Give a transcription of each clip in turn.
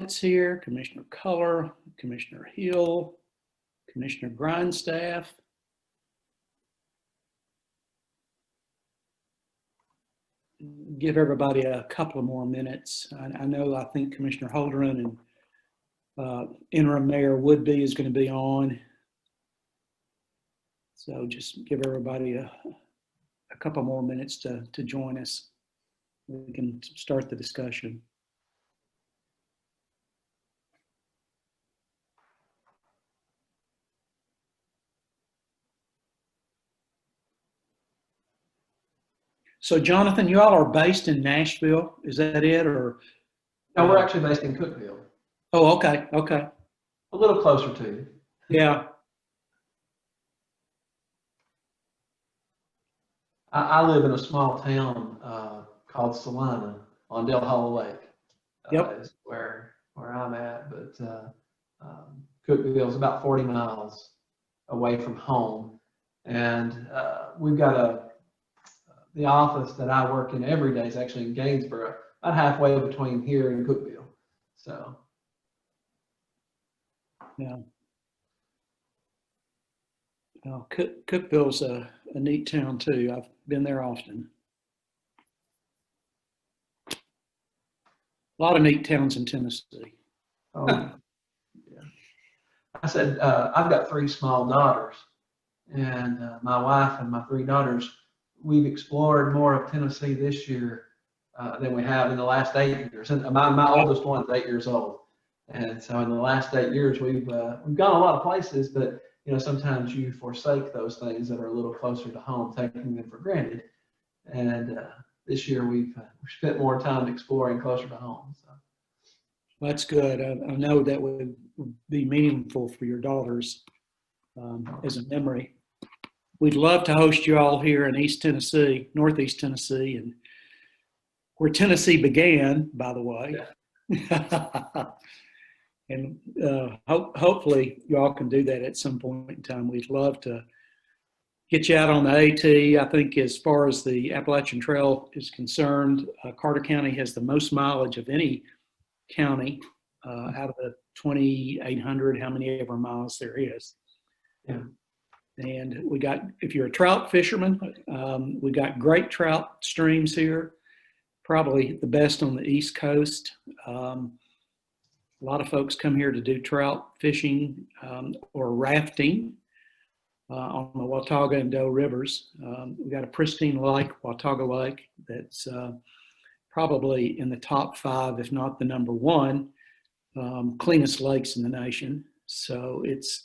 Abbott's here, Commissioner Culler, Commissioner Hill, Commissioner Grindstaff. Give everybody a couple of more minutes. I think Commissioner Holdren and Interim Mayor Woodby is going to be on. So just give everybody a couple more minutes to join us. We can start the discussion. So Jonathan, you all are based in Nashville, is that it, or? No, we're actually based in Cookeville. Oh, okay, okay. A little closer to you. Yeah. I live in a small town called Salina on Del Hollow Lake. Yep. Is where I'm at, but Cookeville is about 40 miles away from home, and we've got the office that I work in every day is actually in Gainesboro, about halfway between here and Cookeville. So, yeah. Well, Cookeville's a neat town too. I've been there often. A lot of neat towns in Tennessee. oh, yeah. I said I've got 3 small daughters, and my wife and my 3 daughters, we've explored more of Tennessee this year than we have in the last 8 years. And my oldest one's 8 years old, and so in the last 8 years we've gone a lot of places, but you know, sometimes you forsake those things that are a little closer to home, taking them for granted. And this year we've spent more time exploring closer to home. So. That's good. I know that would be meaningful for your daughters as a memory. We'd love to host you all here in East Tennessee, Northeast Tennessee, and where Tennessee began, by the way. Yeah. And hopefully you all can do that at some point in time. We'd love to get you out on the AT. I think as far as the Appalachian Trail is concerned, Carter County has the most mileage of any county out of the 2,800, how many ever miles there is. Yeah. And we got, if you're a trout fisherman, we got great trout streams here, probably the best on the East Coast. A lot of folks come here to do trout fishing or rafting on the Watauga and Doe Rivers. We got a pristine lake, Watauga Lake, that's probably in the top 5, if not the number 1, cleanest lakes in the nation. So it's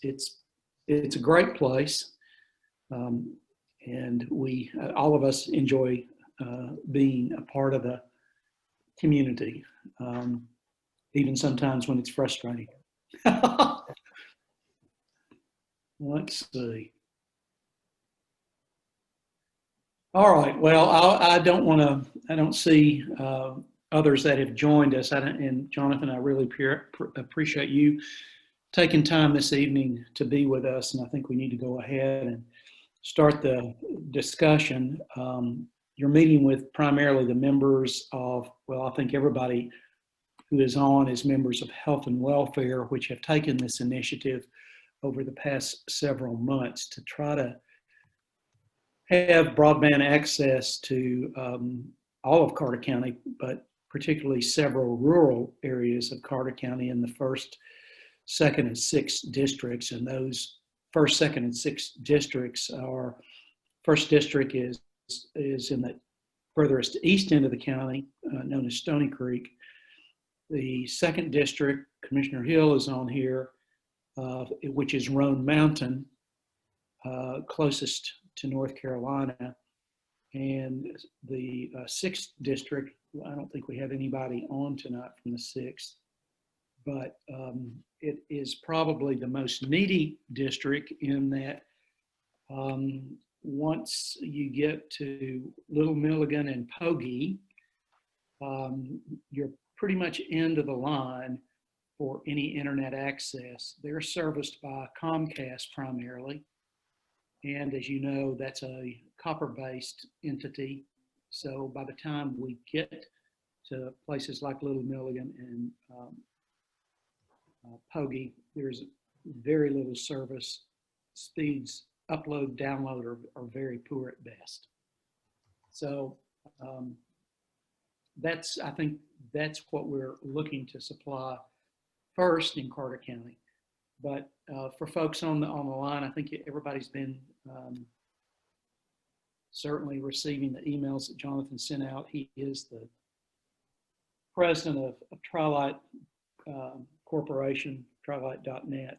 a great place, and we all of us enjoy being a part of the community. Even sometimes when it's frustrating. Let's see. All right. Well, I don't see others that have joined us. And Jonathan, I really appreciate you taking time this evening to be with us. And I think we need to go ahead and start the discussion. You're meeting with primarily the members of, well, I think everybody who is on is members of Health and Welfare, which have taken this initiative over the past several months to try to have broadband access to all of Carter County, but particularly several rural areas of Carter County in the 1st, 2nd, and 6th districts. And those 1st, 2nd, and 6th districts are, 1st district is in the furthest east end of the county, known as Stony Creek. The 2nd district, Commissioner Hill is on here, which is Roan Mountain, closest to North Carolina. And the 6th district, I don't think we have anybody on tonight from the 6th, but it is probably the most needy district in that once you get to Little Milligan and Pogie, you're pretty much end of the line for any internet access. They're serviced by Comcast primarily. And as you know, that's a copper-based entity. So by the time we get to places like Little Milligan and Pogie, there's very little service. Speeds, upload, download are very poor at best. So um, I think that's what we're looking to supply first in Carter County. But for folks on the line, I think everybody's been certainly receiving the emails that Jonathan sent out. He is the president of Trilight Corporation, trilight.net.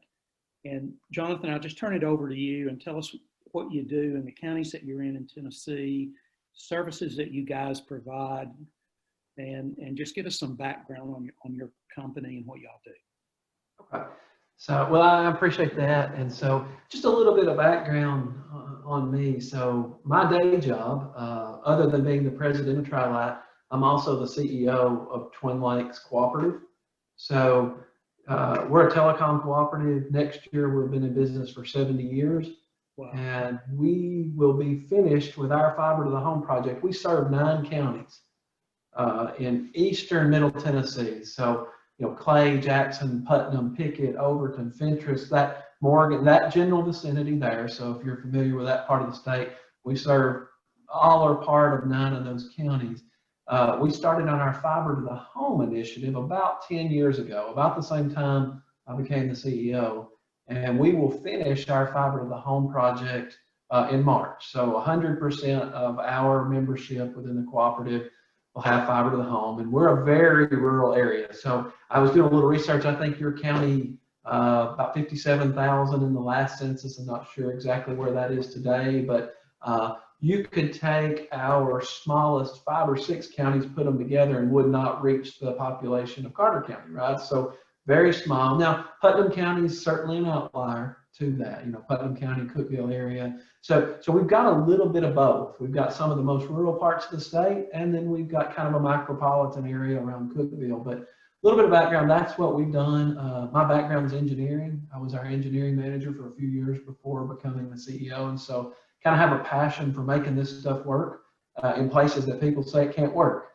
And Jonathan, I'll just turn it over to you and tell us what you do in the counties that you're in Tennessee, services that you guys provide, and just give us some background on your company and what y'all do. Okay. So, well, I appreciate that. And so just a little bit of background on me. So my day job, other than being the president of Trilight, I'm also the CEO of Twin Lakes Cooperative. So we're a telecom cooperative. Next year, we've been in business for 70 years. Wow. And we will be finished with our fiber to the home project. We serve 9 counties in eastern Middle Tennessee. So, you know, Clay, Jackson, Putnam, Pickett, Overton, Fentress, that Morgan, that general vicinity there. So if you're familiar with that part of the state, we serve all or part of 9 of those counties. We started on our fiber to the home initiative about 10 years ago, about the same time I became the CEO. And we will finish our fiber to the home project in March. So 100% of our membership within the cooperative will have fiber to the home, and we're a very rural area. So I was doing a little research. I think your county, about 57,000 in the last census. I'm not sure exactly where that is today, but you could take our smallest 5 or 6 counties, put them together, and would not reach the population of Carter County, right? So very small. Now, Putnam County is certainly an outlier to that, you know, Putnam County, Cookeville area. So we've got a little bit of both. We've got some of the most rural parts of the state, and then we've got kind of a micropolitan area around Cookeville. But a little bit of background, that's what we've done. My background is engineering. I was our engineering manager for a few years before becoming the CEO. And so kind of have a passion for making this stuff work in places that people say it can't work.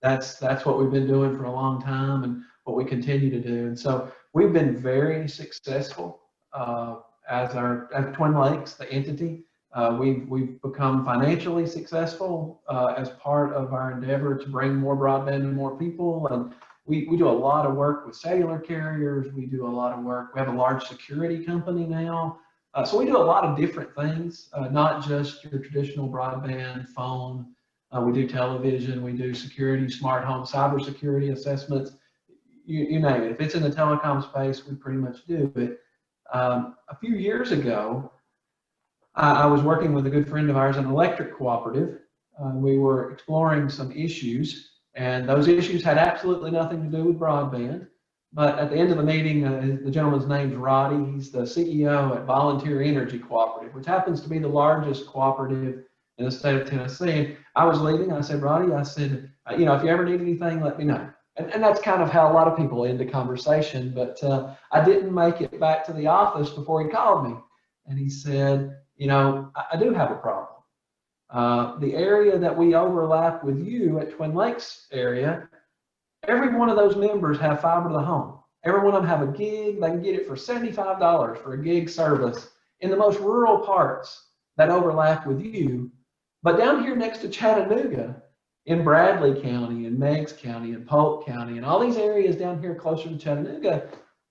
That's what we've been doing for a long time and what we continue to do. And so we've been very successful as Twin Lakes, the entity. We've become financially successful as part of our endeavor to bring more broadband to more people. And we do a lot of work with cellular carriers. We do a lot of work. We have a large security company now. So we do a lot of different things, not just your traditional broadband, phone. We do television, we do security, smart home, cybersecurity assessments, you name it. If it's in the telecom space, we pretty much do it. A few years ago, I was working with a good friend of ours, an electric cooperative. We were exploring some issues, and those issues had absolutely nothing to do with broadband. But at the end of the meeting, the gentleman's name's Roddy. He's the CEO at Volunteer Energy Cooperative, which happens to be the largest cooperative in the state of Tennessee. I was leaving. I said, Roddy, I said, you know, if you ever need anything, let me know. And that's kind of how a lot of people end the conversation. But I didn't make it back to the office before he called me. And he said, you know, I do have a problem. The area that we overlap with you at Twin Lakes area, every one of those members have fiber to the home. Every one of them have a gig. They can get it for $75 for a gig service in the most rural parts that overlap with you. But down here next to Chattanooga, in Bradley County, and Meigs County, and Polk County, and all these areas down here closer to Chattanooga,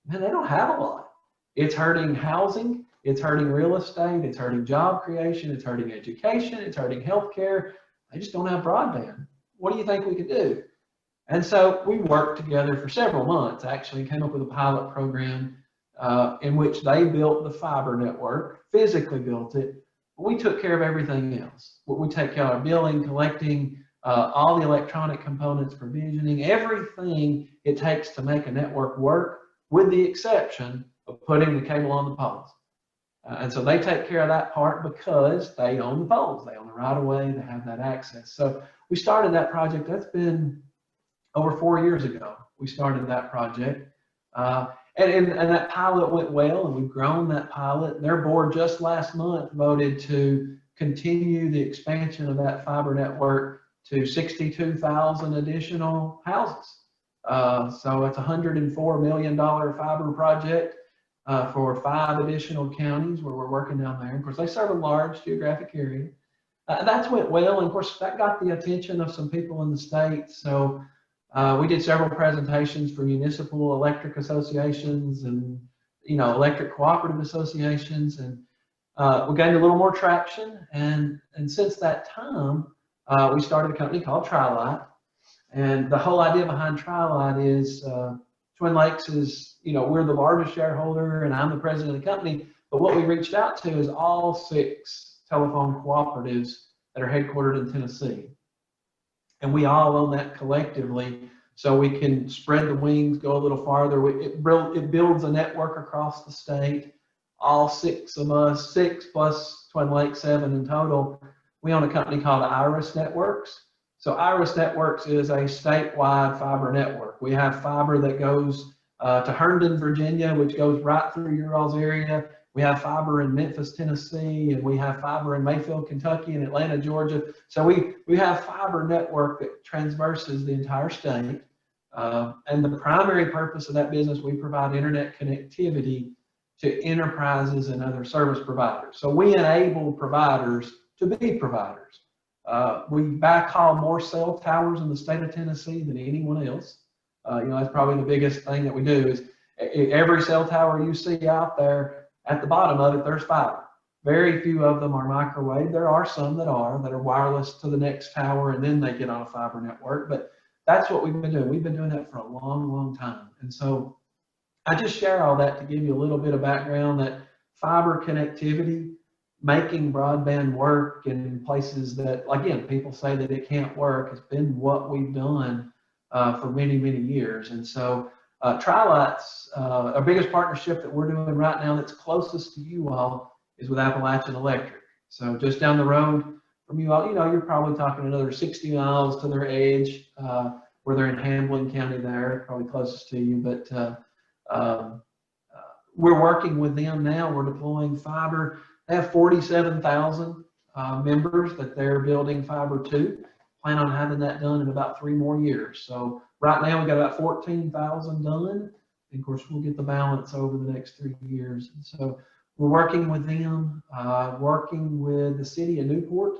man, they don't have a lot. It's hurting housing, it's hurting real estate, it's hurting job creation, it's hurting education, it's hurting healthcare. They just don't have broadband. What do you think we could do? And so we worked together for several months, actually, came up with a pilot program in which they built the fiber network, physically built it. We took care of everything else. We take care of billing, collecting, all the electronic components, provisioning, everything it takes to make a network work, with the exception of putting the cable on the poles. And so they take care of that part because they own the poles, they own the right of way, they have that access. So we started that project. That's been over 4 years ago. We started that project. And that pilot went well, and we've grown that pilot. Their board just last month voted to continue the expansion of that fiber network to 62,000 additional houses. So it's a $104 million fiber project for 5 additional counties where we're working down there. Of course, they serve a large geographic area. That's went well, and of course, that got the attention of some people in the state. So we did several presentations for municipal electric associations and electric cooperative associations, and we gained a little more traction. And since that time, we started a company called Tri-Light. And the whole idea behind Tri-Light is Twin Lakes is, we're the largest shareholder, and I'm the president of the company. But what we reached out to is all 6 telephone cooperatives that are headquartered in Tennessee. And we all own that collectively, so we can spread the wings, go a little farther. It builds a network across the state. All 6 of us, 6 plus Twin Lakes, 7 in total. We own a company called Iris Networks. So Iris Networks is a statewide fiber network. We have fiber that goes to Herndon, Virginia, which goes right through your all's area. We have fiber in Memphis, Tennessee, and we have fiber in Mayfield, Kentucky, and Atlanta, Georgia. So we have fiber network that traverses the entire state. And the primary purpose of that business, we provide internet connectivity to enterprises and other service providers. So we enable providers to be providers. We backhaul more cell towers in the state of Tennessee than anyone else. That's probably the biggest thing that we do is every cell tower you see out there, at the bottom of it, there's fiber. Very few of them are microwave. There are some that are wireless to the next tower, and then they get on a fiber network. But that's what we've been doing. We've been doing that for a long, long time. And so I just share all that to give you a little bit of background that fiber connectivity, making broadband work in places that, again, people say that it can't work, has been what we've done for many, many years. And so Tri-Light's, our biggest partnership that we're doing right now that's closest to you all is with Appalachian Electric. So just down the road from you all, you're probably talking another 60 miles to their edge, where they're in Hamlin County there, probably closest to you. But we're working with them now. We're deploying fiber. They have 47,000 members that they're building fiber to. Plan on having that done in about 3 more years. So right now we've got about 14,000 done. And of course, we'll get the balance over the next 3 years. And so we're working with them, working with the city of Newport.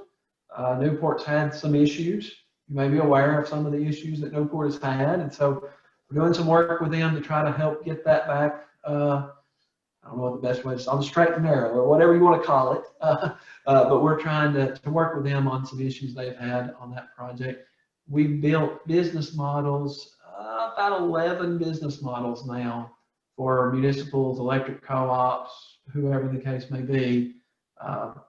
Newport's had some issues. You may be aware of some of the issues that Newport has had. And so we're doing some work with them to try to help get that back. I don't know what the best way is, on the straight and narrow, or whatever you want to call it. But we're trying to work with them on some issues they've had on that project. We've built business models, about 11 business models now for municipals, electric co-ops, whoever the case may be,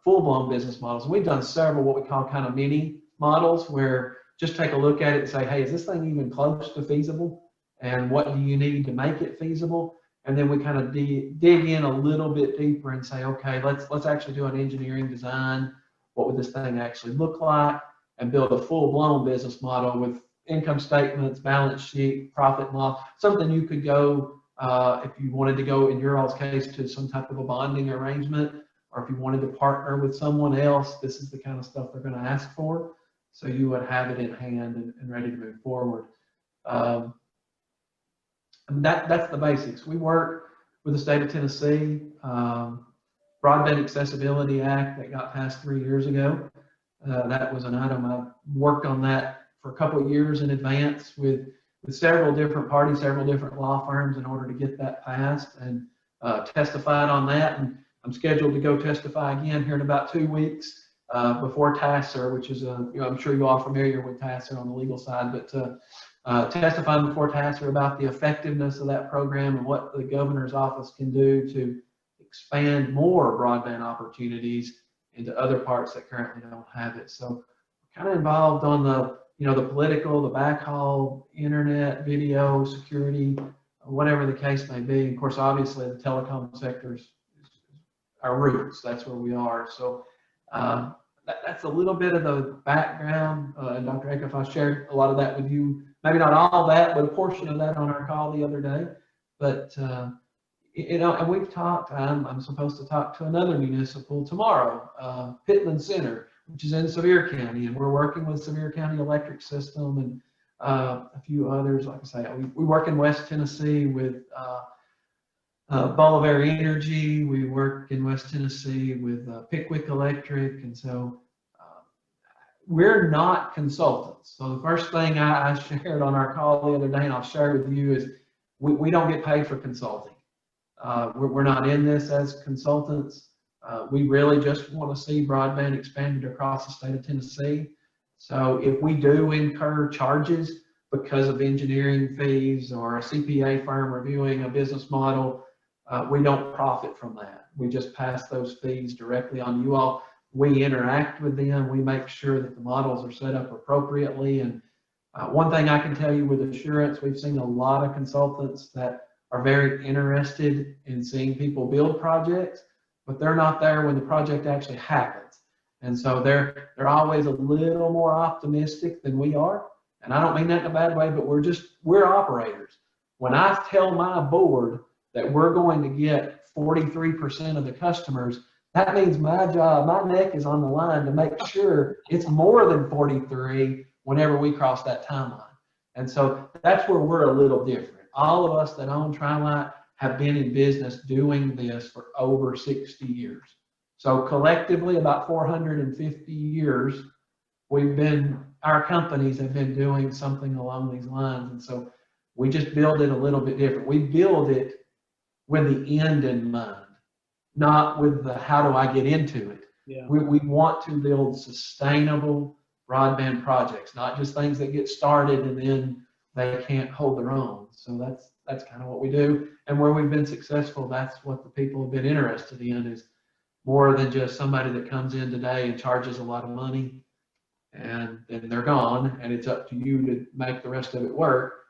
full-blown business models. And we've done several what we call kind of mini models, where just take a look at it and say, hey, is this thing even close to feasible? And what do you need to make it feasible? And then we kind of dig in a little bit deeper and say, okay, let's actually do an engineering design. What would this thing actually look like? And build a full-blown business model with income statements, balance sheet, profit model, something you could go, if you wanted to go, in your all's case, to some type of a bonding arrangement, or if you wanted to partner with someone else, this is the kind of stuff they're going to ask for. So you would have it in hand and ready to move forward. That's the basics. We work with the state of Tennessee, Broadband Accessibility Act that got passed 3 years ago. That was an item I worked on that for a couple of years in advance with several different parties, several different law firms in order to get that passed, and testified on that. And I'm scheduled to go testify again here in about 2 weeks before TASER, which is I'm sure you all are familiar with TASER on the legal side, but testifying before TASER about the effectiveness of that program and what the governor's office can do to expand more broadband opportunities into other parts that currently don't have it. So kind of involved on the the political, the backhaul, internet, video, security, whatever the case may be. Of course, obviously the telecom sector is our roots. That's where we are. So that's a little bit of the background. And Dr. Acuff, I shared a lot of that with you. Maybe not all that, but a portion of that on our call the other day. But and we've talked. I'm supposed to talk to another municipal tomorrow, Pittman Center, which is in Sevier County, and we're working with Sevier County Electric System, a few others. Like I say, we work in West Tennessee with Bolivar Energy. We work in West Tennessee with Pickwick Electric, and so we're not consultants. So the first thing I shared on our call the other day, and I'll share with you, is we don't get paid for consulting. We're not in this as consultants. We really just want to see broadband expanded across the state of Tennessee. So if we do incur charges because of engineering fees or a CPA firm reviewing a business model, we don't profit from that. We just pass those fees directly on you all. We interact with them. We make sure that the models are set up appropriately. And one thing I can tell you with assurance, we've seen a lot of consultants that are very interested in seeing people build projects, but they're not there when the project actually happens. And so they're always a little more optimistic than we are. And I don't mean that in a bad way, but we're operators. When I tell my board that we're going to get 43% of the customers, that means my job, my neck is on the line to make sure it's more than 43 whenever we cross that timeline. And so that's where we're a little different. All of us that own Tri-Light have been in business doing this for over 60 years. So collectively, about 450 years, our companies have been doing something along these lines. And so we just build it a little bit different. We build it with the end in mind, not with the how do I get into it. Yeah. We want to build sustainable broadband projects, not just things that get started and then they can't hold their own. So that's kind of what we do. And where we've been successful, that's what the people have been interested in, is more than just somebody that comes in today and charges a lot of money and then they're gone and it's up to you to make the rest of it work.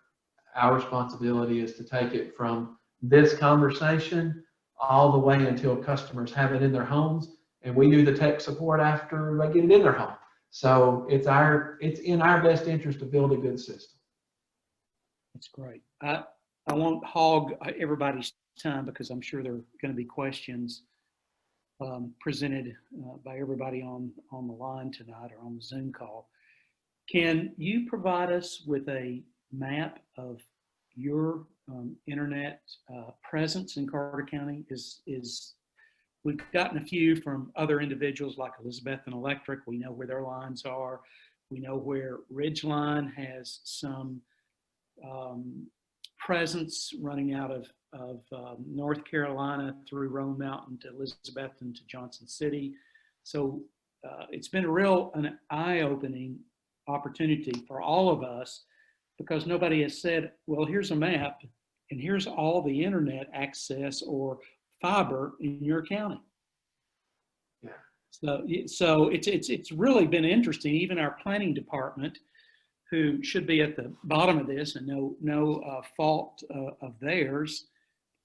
Our responsibility is to take it from this conversation all the way until customers have it in their homes, and we do the tech support after they get it in their home. So it's in our best interest to build a good system. That's great. I won't hog everybody's time because I'm sure there are going to be questions presented by everybody on the line tonight or on the Zoom call. Can you provide us with a map of your internet presence in Carter County? We've gotten a few from other individuals like Elizabethton Electric. We know where their lines are. We know where Ridgeline has some presence running out of North Carolina through Roan Mountain to Elizabethton to Johnson City. So it's been an eye-opening opportunity for all of us, because nobody has said, well, here's a map and here's all the internet access or fiber in your county. Yeah. So it's really been interesting. Even our planning department, who should be at the bottom of this and no fault of theirs,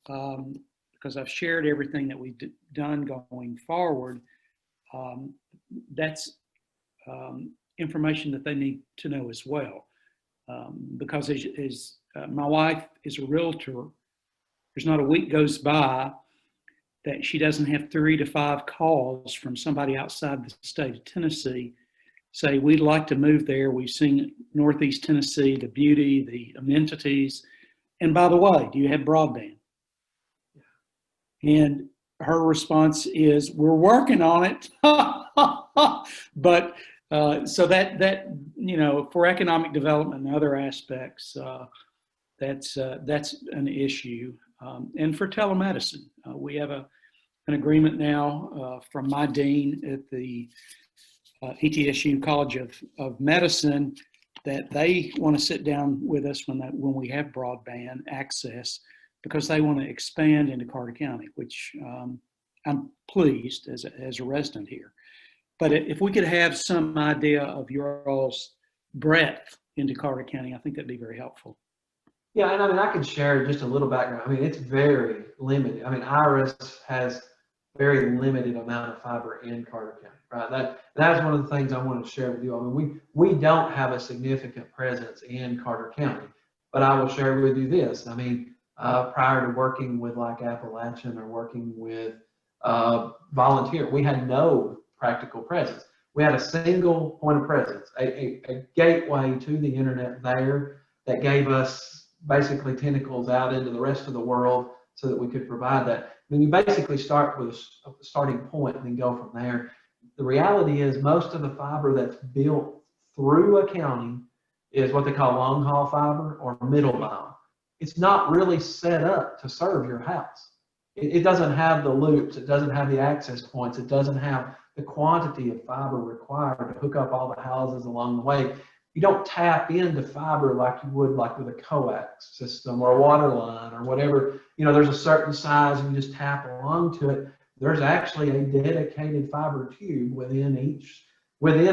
because I've shared everything that we've done going forward. That's information that they need to know as well. Because as my wife is a realtor, there's not a week goes by that she doesn't have 3 to 5 calls from somebody outside the state of Tennessee say, we'd like to move there. We've seen Northeast Tennessee, the beauty, the amenities. And by the way, do you have broadband? And her response is, we're working on it. But so that for economic development and other aspects, that's an issue. And for telemedicine, we have an agreement now from my dean at the ETSU College of Medicine that they want to sit down with us when we have broadband access, because they want to expand into Carter County, which I'm pleased as a resident here. But if we could have some idea of your all's breadth into Carter County, I think that'd be very helpful. Yeah, and I mean, I can share just a little background. I mean, it's very limited. I mean, Iris has very limited amount of fiber in Carter County, right? That's one of the things I want to share with you. I mean, we don't have a significant presence in Carter County, but I will share with you this. I mean, prior to working with like Appalachian or working with Volunteer, we had no practical presence. We had a single point of presence, a gateway to the internet there that gave us basically tentacles out into the rest of the world so that we could provide that. I mean, you basically start with a starting point and then go from there. The reality is most of the fiber that's built through a county is what they call long haul fiber or middle mile. It's not really set up to serve your house. It doesn't have the loops, it doesn't have the access points, it doesn't have the quantity of fiber required to hook up all the houses along the way. You don't tap into fiber like you would like with a coax system or a water line or whatever. You know, there's a certain size and you just tap along to it. There's actually a dedicated fiber tube within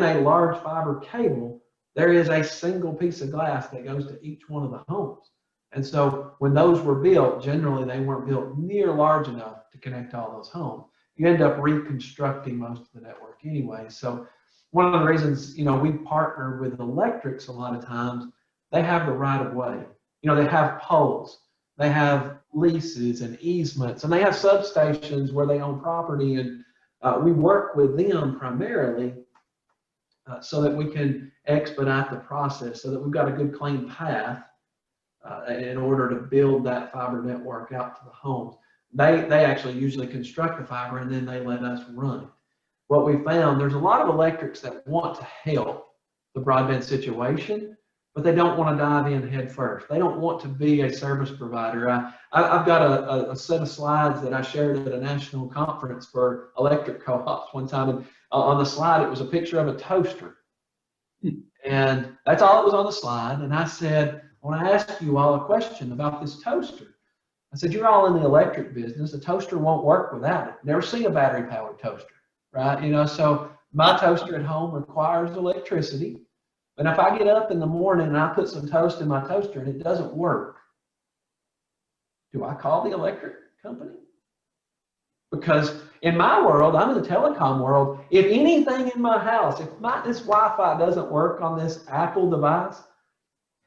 a large fiber cable. There is a single piece of glass that goes to each one of the homes. And so when those were built, generally they weren't built near large enough to connect all those homes. You end up reconstructing most of the network anyway. So one of the reasons, you know, we partner with electrics a lot of times, they have the right of way. You know, they have poles, they have leases and easements, and they have substations where they own property. And we work with them primarily so that we can expedite the process, so that we've got a good clean path in order to build that fiber network out to the homes. They actually usually construct the fiber and then they let us run it. What we found, there's a lot of electrics that want to help the broadband situation, but they don't want to dive in head first. They don't want to be a service provider. I've got a set of slides that I shared at a national conference for electric co-ops one time, and on the slide it was a picture of a toaster. And that's all it was on the slide. And I said, I want to ask you all a question about this toaster. I said, you're all in the electric business. A toaster won't work without it. Never seen a battery powered toaster, right? You know, so my toaster at home requires electricity. And if I get up in the morning and I put some toast in my toaster and it doesn't work, do I call the electric company? Because in my world, I'm in the telecom world. If anything in my house, if this Wi-Fi doesn't work on this Apple device,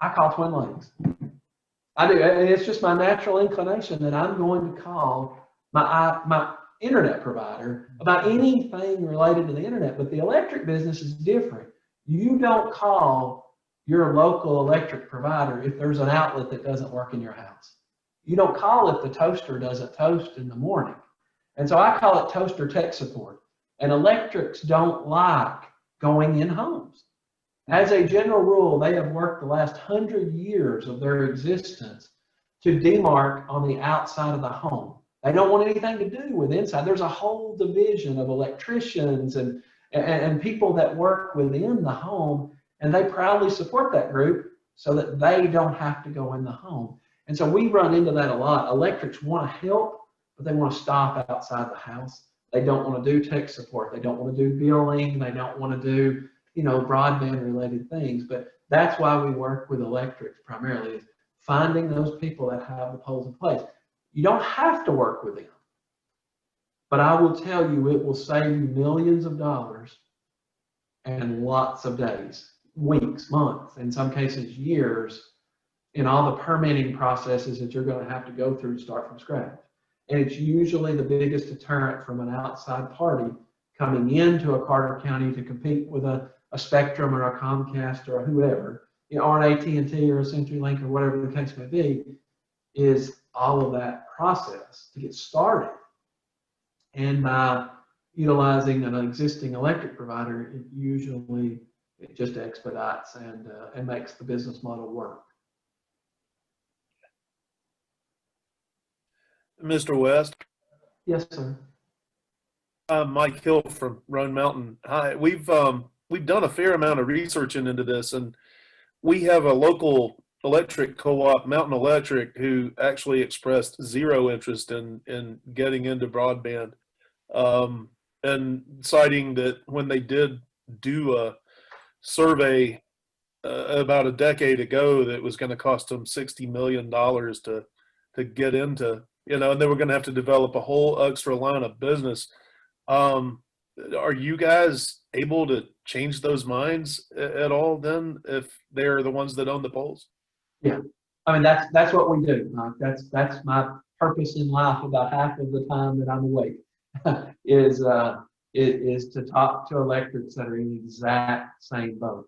I call Twin Lakes. I do. It's just my natural inclination that I'm going to call my internet provider about anything related to the internet. But the electric business is different. You don't call your local electric provider if there's an outlet that doesn't work in your house. You don't call if the toaster doesn't toast in the morning. And so I call it toaster tech support. And electrics don't like going in homes. As a general rule, they have worked the last 100 years of their existence to demarc on the outside of the home. They don't want anything to do with inside. There's a whole division of electricians and people that work within the home, and they proudly support that group so that they don't have to go in the home. And so we run into that a lot. Electrics want to help, but they want to stop outside the house. They don't want to do tech support. They don't want to do billing. They don't want to do, you know, broadband related things. But that's why we work with electrics primarily, is finding those people that have the poles in place. You don't have to work with them, but I will tell you, it will save you millions of dollars and lots of days, weeks, months, in some cases years, in all the permitting processes that you're going to have to go through to start from scratch. And it's usually the biggest deterrent from an outside party coming into a Carter County to compete with a Spectrum or a Comcast or a whoever, you know, or an AT&T or a CenturyLink or whatever the case may be, is all of that process to get started. And by utilizing an existing electric provider, it just expedites and makes the business model work. Mr. West. Yes, sir. I'm Mike Hill from Roan Mountain. Hi, we've done a fair amount of research into this, and we have a local electric co-op, Mountain Electric, who actually expressed zero interest in getting into broadband, and citing that when they did do a survey about a decade ago, that it was going to cost them $60 million to get into, you know, and they were going to have to develop a whole extra line of business. Are you guys able to change those minds at all then, if they're the ones that own the poles? Yeah, I mean, that's what we do, Mike. That's my purpose in life about half of the time that I'm awake, is is to talk to electrics that are in the exact same boat,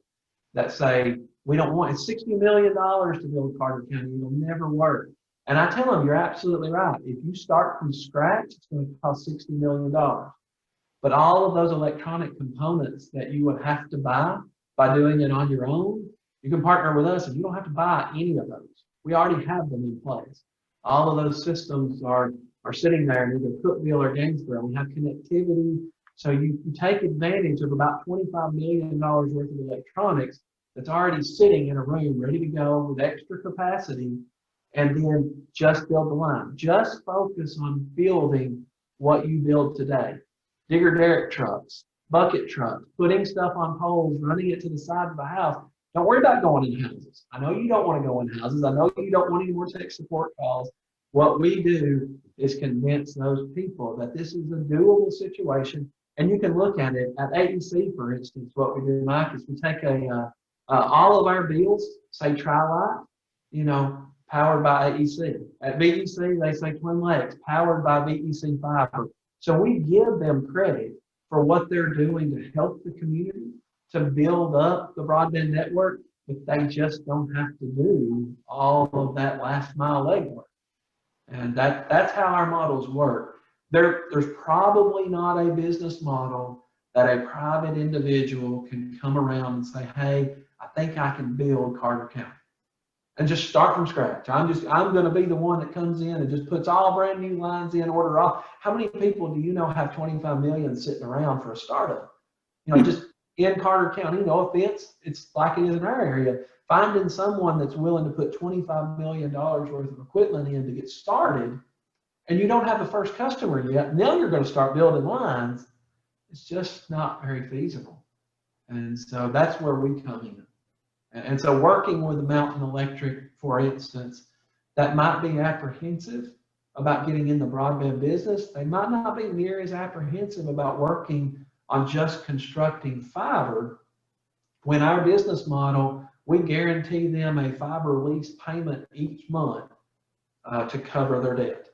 that say, we don't want, it's $60 million to build Carter County, it'll never work. And I tell them, you're absolutely right. If you start from scratch, it's going to cost $60 million. But all of those electronic components that you would have to buy by doing it on your own, you can partner with us and you don't have to buy any of those. We already have them in place. All of those systems are sitting there in either Cookeville or Gainesville. We have connectivity. So you take advantage of about $25 million worth of electronics that's already sitting in a room ready to go with extra capacity, and then just build the line. Just focus on building what you build today. Digger derrick trucks, bucket trucks, putting stuff on poles, running it to the side of the house. Don't worry about going in houses. I know you don't want to go in houses. I know you don't want any more tech support calls. What we do is convince those people that this is a doable situation. And you can look at it at AEC, for instance. What we do, Mike, is we take all of our bills, say Tri-Light, powered by AEC. At VEC, they say Twin Lakes, powered by VEC Fiber. So we give them credit for what they're doing to help the community, to build up the broadband network, but they just don't have to do all of that last mile legwork. And that's how our models work. There's probably not a business model that a private individual can come around and say, hey, I think I can build Carter County. And just start from scratch. I'm going to be the one that comes in and just puts all brand new lines in, order off. How many people do you know have 25 million sitting around for a startup? Just in Carter County, no offense, it's like it is in our area. Finding someone that's willing to put $25 million worth of equipment in to get started, and you don't have the first customer yet, now you're going to start building lines. It's just not very feasible. And so that's where we come in. And so working with the Mountain Electric, for instance, that might be apprehensive about getting in the broadband business. They might not be near as apprehensive about working on just constructing fiber, when our business model, we guarantee them a fiber lease payment each month to cover their debt.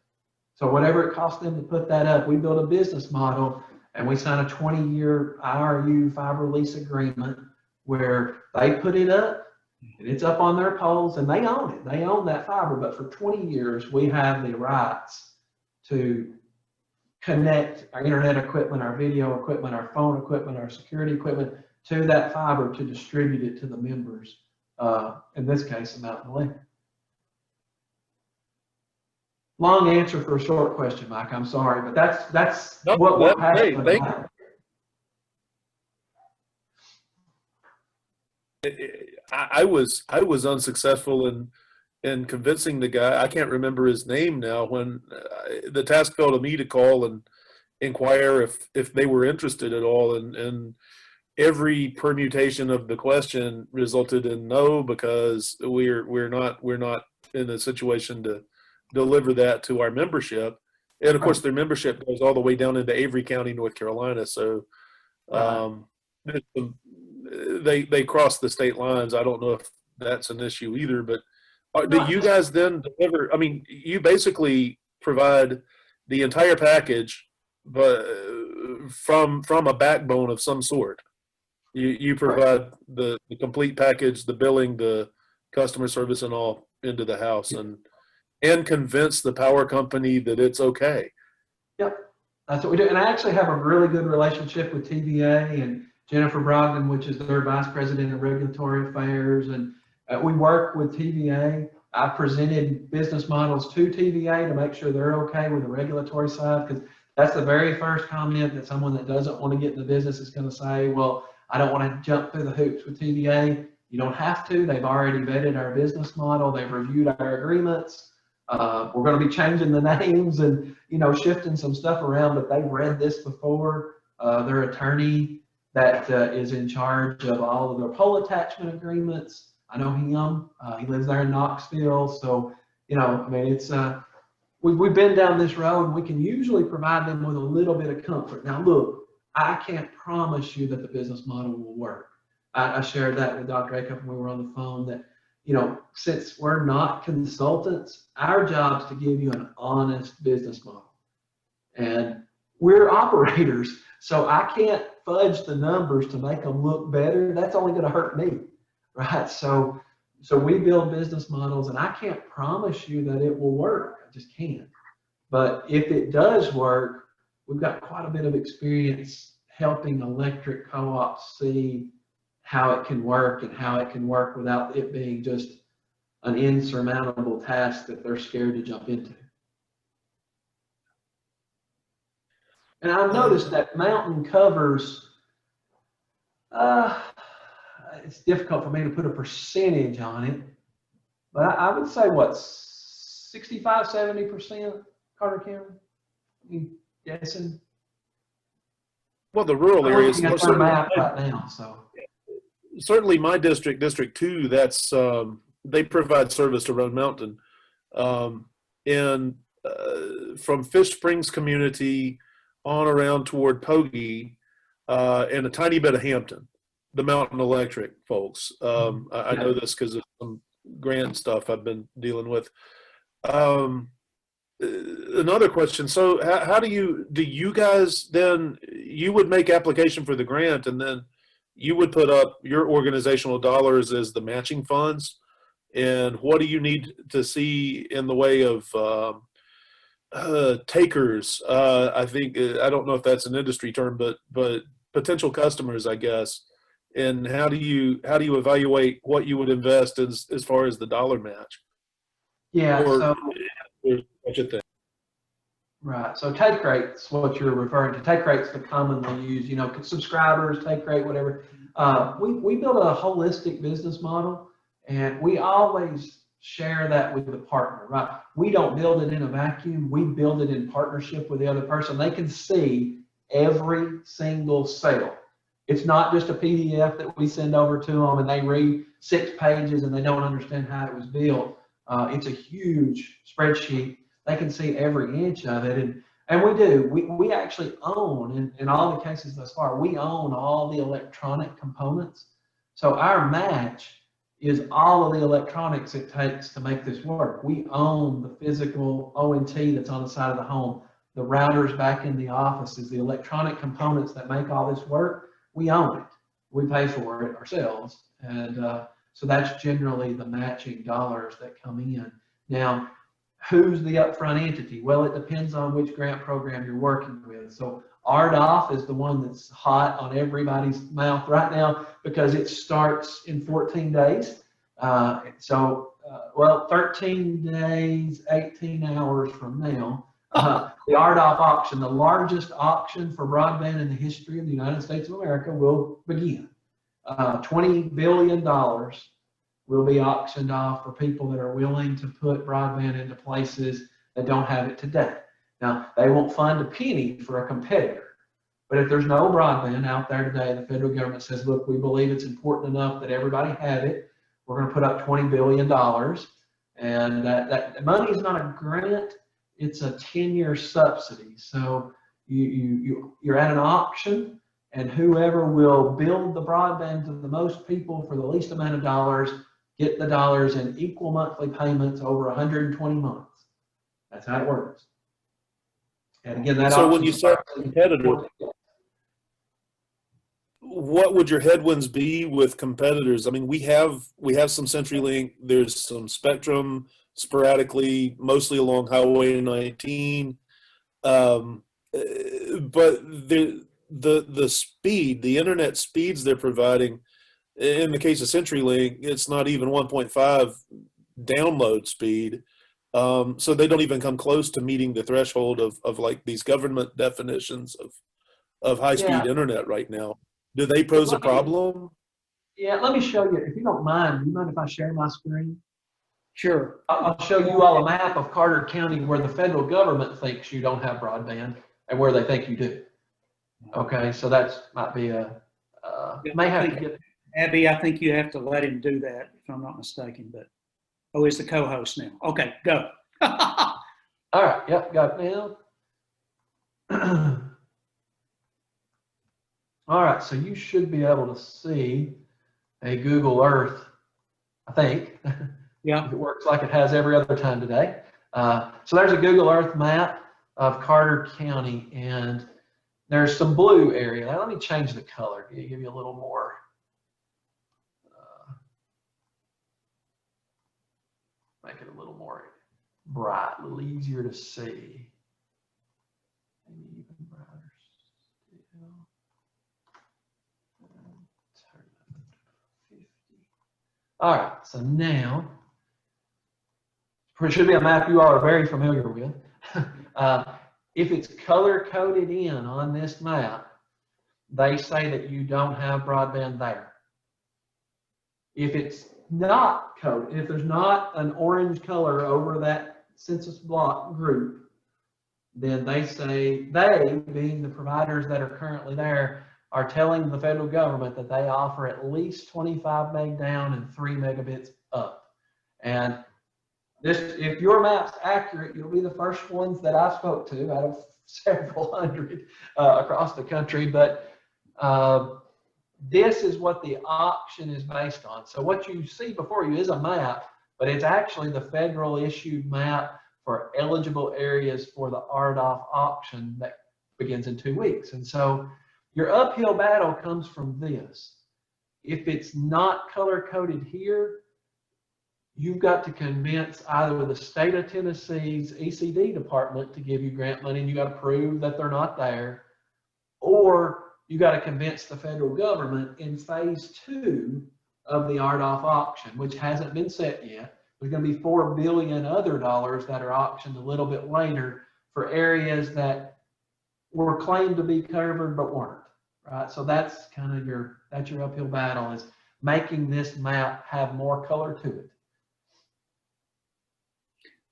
So whatever it costs them to put that up, we build a business model and we sign a 20-year IRU fiber lease agreement where they put it up and it's up on their poles and they own it. They own that fiber, but for 20 years, we have the rights to connect our internet equipment, our video equipment, our phone equipment, our security equipment to that fiber to distribute it to the members, in this case, Mountain Electric. Long answer for a short question, Mike. I'm sorry, but that's what we're passionate about. I was unsuccessful in convincing the guy. I can't remember his name now. When the task fell to me to call and inquire if they were interested at all, and every permutation of the question resulted in no, because we're not in a situation to deliver that to our membership. And of course, their membership goes all the way down into Avery County, North Carolina. So they cross the state lines. I don't know if that's an issue either, but do you guys then deliver? I mean, you basically provide the entire package, but from a backbone of some sort. You provide the complete package, the billing, the customer service, and all into the house, and convince the power company that it's okay. Yep, that's what we do. And I actually have a really good relationship with TVA and Jennifer Brogdon, which is their Vice President of Regulatory Affairs. And we work with TVA. I presented business models to TVA to make sure they're okay with the regulatory side, because that's the very first comment that someone that doesn't want to get in the business is going to say, well, I don't want to jump through the hoops with TVA. You don't have to. They've already vetted our business model. They've reviewed our agreements. We're going to be changing the names and, shifting some stuff around, but they've read this before. Their attorney that is in charge of all of their pole attachment agreements, I know him. He lives there in Knoxville. So, I mean, it's we've been down this road, and we can usually provide them with a little bit of comfort. Now, look, I can't promise you that the business model will work. I shared that with Dr. Acuff when we were on the phone, that, since we're not consultants, our job is to give you an honest business model. And we're operators, so I can't fudge the numbers to make them look better. That's only going to hurt me, right? So we build business models, and I can't promise you that it will work. I just can't. But if it does work, we've got quite a bit of experience helping electric co-ops see how it can work and how it can work without it being just an insurmountable task that they're scared to jump into. And I've noticed that Mountain covers, it's difficult for me to put a percentage on it, but I would say what, 65, 70% Carter County? I mean, guessing. Well, the rural areas. I'm looking at the map right now, so. Certainly my district, District 2, that's, they provide service to Roan Mountain. And from Fish Springs community on around toward Pogey, and a tiny bit of Hampton, the Mountain Electric folks. I know this because of some grant stuff I've been dealing with. Another question. So how do you guys then, you would make application for the grant, and then you would put up your organizational dollars as the matching funds? And what do you need to see in the way of takers? I think, I don't know if that's an industry term, but potential customers, I guess. And how do you evaluate what you would invest as far as the dollar match? Yeah, or such a thing. Right. So take rates, what you're referring to. Take rates that commonly used, you know, subscribers, take rate, whatever. We build a holistic business model, and we always share that with the partner, right? We don't build it in a vacuum. We build it in partnership with the other person. They can see every single sale. It's not just a PDF that we send over to them and they read 6 pages and they don't understand how it was built. It's a huge spreadsheet. They can see every inch of it, and we do. We actually own, in all the cases thus far, we own all the electronic components. So our match is all of the electronics it takes to make this work. We own the physical ONT that's on the side of the home, the routers back in the offices, the electronic components that make all this work. We own it. We pay for it ourselves, and so that's generally the matching dollars that come in. Now, who's the upfront entity? Well, it depends on which grant program you're working with. So RDOF is the one that's hot on everybody's mouth right now because it starts in 14 days. Well, 13 days, 18 hours from now, the RDOF auction, the largest auction for broadband in the history of the United States of America, will begin. $20 billion will be auctioned off for people that are willing to put broadband into places that don't have it today. Now, they won't fund a penny for a competitor, but if there's no broadband out there today, the federal government says, look, we believe it's important enough that everybody have it. We're going to put up $20 billion, and that money is not a grant, it's a 10-year subsidy. So you're at an auction, and whoever will build the broadband to the most people for the least amount of dollars get the dollars in equal monthly payments over 120 months. That's how it works. And again, that so when you say competitor, what would your headwinds be with competitors? I mean, we have some CenturyLink. There's some Spectrum sporadically, mostly along Highway 19. But the speed, the internet speeds they're providing, in the case of CenturyLink, it's not even 1.5 download speed. So they don't even come close to meeting the threshold of like these government definitions of high-speed internet right now. Do they pose a problem? Yeah, let me show you, if you don't mind. Do you mind if I share my screen? Sure. I'll show you all a map of Carter County where the federal government thinks you don't have broadband and where they think you do. Okay, so that's might be a, may have to get. Abby, I think you have to let him do that, if I'm not mistaken, but, oh, he's the co-host now. Okay, go. All right, yep, got it now. All right, so you should be able to see a Google Earth, I think. Yeah. It works like it has every other time today. So there's a Google Earth map of Carter County, and There's some blue area. Now let me change the color, give you a little more. Make it a little more bright, a little easier to see. Maybe even brighter still. Turn that to 50. All right, so now, it should be a map you all are very familiar with. If it's color coded in on this map, they say that you don't have broadband there. If it's not coded, if there's not an orange color over that census block group, then they say, they, being the providers that are currently there, are telling the federal government that they offer at least 25 meg down and 3 megabits up. And this, if your map's accurate, you'll be the first ones that I spoke to out of several hundred across the country. But this is what the auction is based on. So what you see before you is a map, but it's actually the federal issued map for eligible areas for the RDOF auction that begins in 2 weeks. And so your uphill battle comes from this. If it's not color coded here, you've got to convince either the state of Tennessee's ECD department to give you grant money, and you got to prove that they're not there, or you got to convince the federal government in phase 2 of the RDOF auction, which hasn't been set yet. There's going to be $4 billion other dollars that are auctioned a little bit later for areas that were claimed to be covered but weren't. Right, so that's kind of your uphill battle, is making this map have more color to it.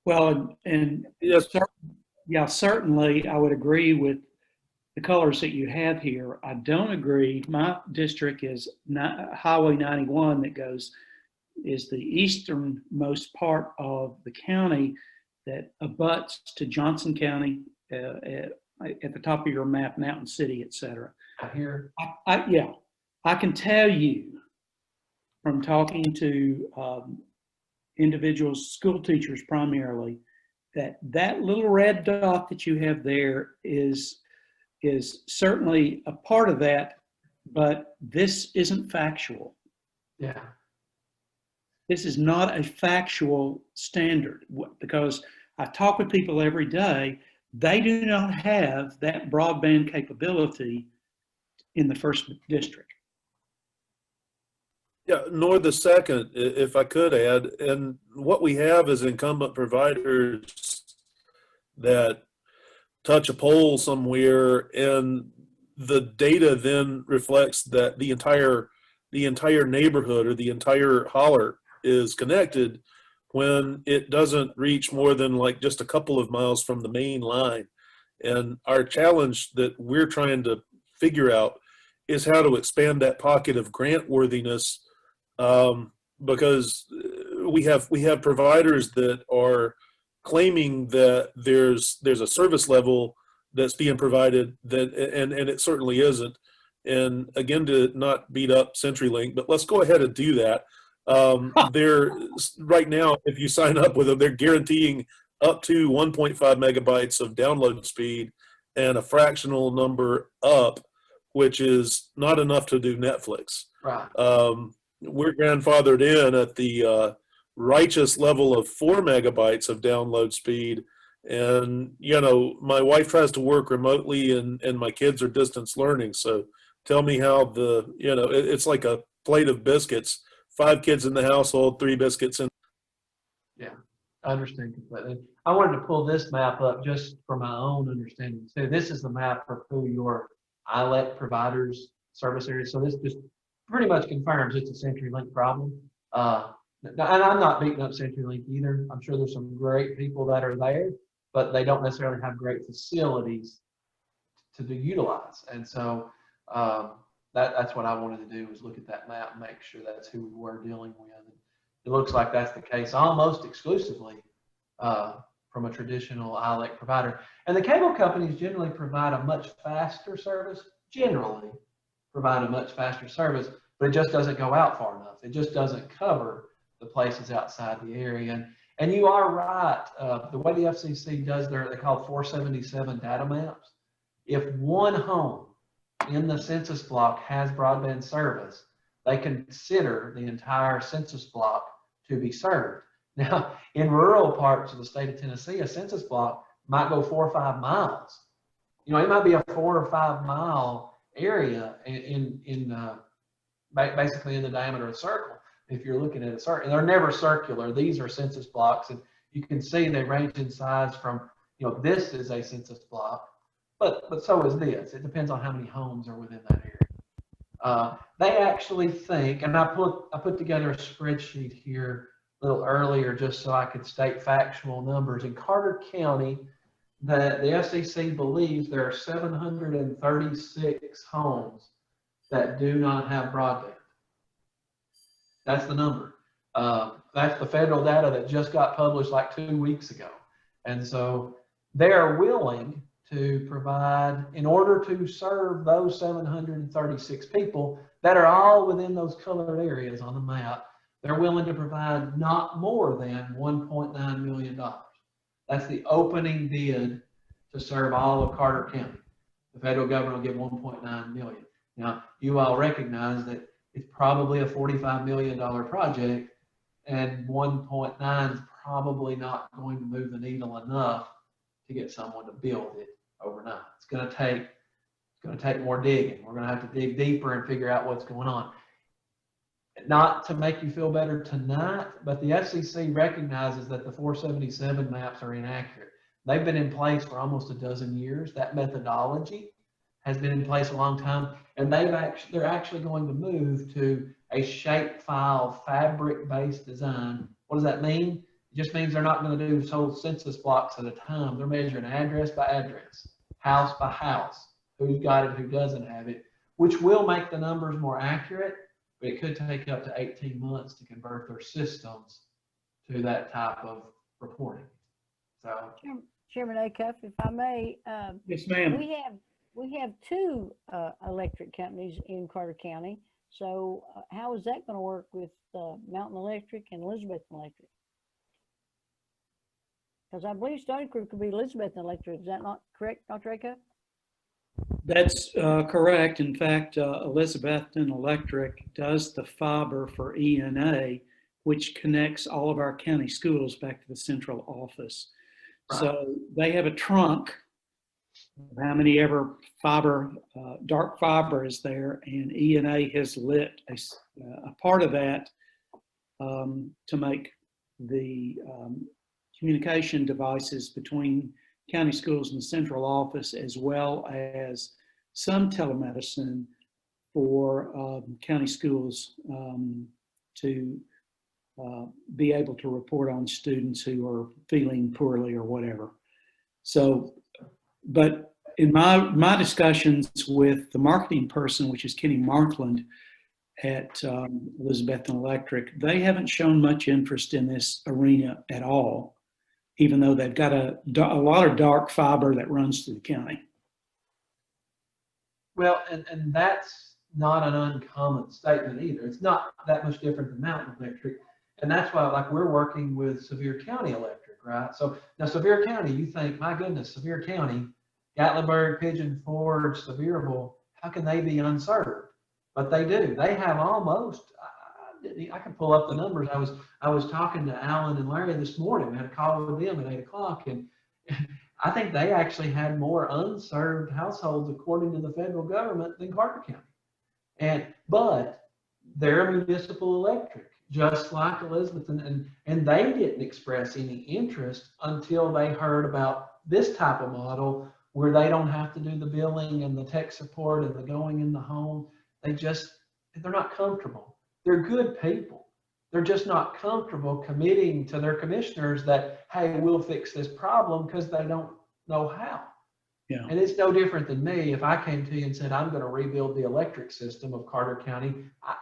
Well, and Yes. yeah, certainly I would agree with the colors that you have here. I don't agree. My district is Highway 91 that is the easternmost part of the county that abuts to Johnson County at the top of your map, Mountain City, etc. Here, Yeah, I can tell you from talking to individuals, school teachers primarily, that little red dot that you have there is certainly a part of that, but this isn't factual. yeah. This is not a factual standard, because I talk with people every day. They do not have that broadband capability in the first district. Yeah, nor the second, if I could add. And what we have is incumbent providers that touch a pole somewhere, and the data then reflects that the entire neighborhood or the entire holler is connected, when it doesn't reach more than like just a couple of miles from the main line. And our challenge that we're trying to figure out is how to expand that pocket of grant worthiness, because we have providers that are claiming that there's a service level that's being provided that, and it certainly isn't. And again, to not beat up CenturyLink, but let's go ahead and do that. They're right now, if you sign up with them, they're guaranteeing up to 1.5 megabytes of download speed and a fractional number up, which is not enough to do Netflix. Right. We're grandfathered in at the righteous level of 4 megabytes of download speed. And, you know, my wife tries to work remotely, and my kids are distance learning. So tell me how it's like a plate of biscuits, 5 kids in the household, 3 biscuits in. Yeah, I understand completely. I wanted to pull this map up just for my own understanding. So this is the map for who your ILEC providers service area. So this just pretty much confirms it's a CenturyLink problem. And I'm not beating up CenturyLink either. I'm sure there's some great people that are there, but they don't necessarily have great facilities to utilize. And so that's what I wanted to do, was look at that map and make sure that's who we were dealing with. And it looks like that's the case almost exclusively from a traditional ILEC provider. And the cable companies generally provide a much faster service, but it just doesn't go out far enough. It just doesn't cover the places outside the area. And you are right. The way the FCC does they call 477 data maps. If one home in the census block has broadband service, they consider the entire census block to be served. Now, in rural parts of the state of Tennessee, a census block might go 4 or 5 miles. It might be a 4 or 5 mile area basically in the diameter of a circle. If you're looking at a circle, they're never circular. These are census blocks, and you can see they range in size from, this is a census block, but so is this. It depends on how many homes are within that area. They actually think, and I put together a spreadsheet here a little earlier just so I could state factual numbers. In Carter County, the FCC believes there are 736 homes that do not have broadband. That's the number. That's the federal data that just got published like 2 weeks ago. And so they're willing to provide, in order to serve those 736 people that are all within those colored areas on the map, they're willing to provide not more than $1.9 million. That's the opening bid to serve all of Carter County. The federal government will give $1.9 million. Now, you all recognize that it's probably a $45 million project, and 1.9 is probably not going to move the needle enough to get someone to build it overnight. It's going to take more digging. We're going to have to dig deeper and figure out what's going on. Not to make you feel better tonight, but the FCC recognizes that the 477 maps are inaccurate. They've been in place for almost a dozen years. That methodology has been in place a long time, and they're actually going to move to a shapefile fabric-based design. What does that mean? It just means they're not going to do whole census blocks at a time. They're measuring address by address, house by house, who's got it, who doesn't have it, which will make the numbers more accurate, but it could take up to 18 months to convert their systems to that type of reporting. So, Chairman Acuff, if I may, Yes, ma'am. we have two electric companies in Carter County. So how is that going to work with Mountain Electric and Elizabeth Electric? Because I believe Stony Creek could be Elizabeth Electric. Is that not correct, Dr. Acuff? That's correct. In fact, Elizabethton Electric does the fiber for ENA, which connects all of our county schools back to the central office. Right. So they have a trunk of how many ever fiber, dark fiber is there, and ENA has lit a part of that to make the communication devices between county schools and the central office, as well as some telemedicine for county schools to be able to report on students who are feeling poorly or whatever. So, but in my discussions with the marketing person, which is Kenny Markland at Elizabethton Electric, they haven't shown much interest in this arena at all, even though they've got a lot of dark fiber that runs through the county. Well, and that's not an uncommon statement either. It's not that much different than Mountain Electric. And that's why, like, we're working with Sevier County Electric, right? So now Sevier County, you think, my goodness, Sevier County, Gatlinburg, Pigeon Forge, Sevierville, how can they be unserved? But they do. They have almost, I can pull up the numbers. I was talking to Alan and Larry this morning. We had a call with them at 8 o'clock, and I think they actually had more unserved households according to the federal government than Carter County. But they're a municipal electric, just like Elizabeth, and they didn't express any interest until they heard about this type of model where they don't have to do the billing and the tech support and the going in the home. They're not comfortable. They're good people. They're just not comfortable committing to their commissioners that, hey, we'll fix this problem, because they don't know how. Yeah. And it's no different than me. If I came to you and said, I'm going to rebuild the electric system of Carter County,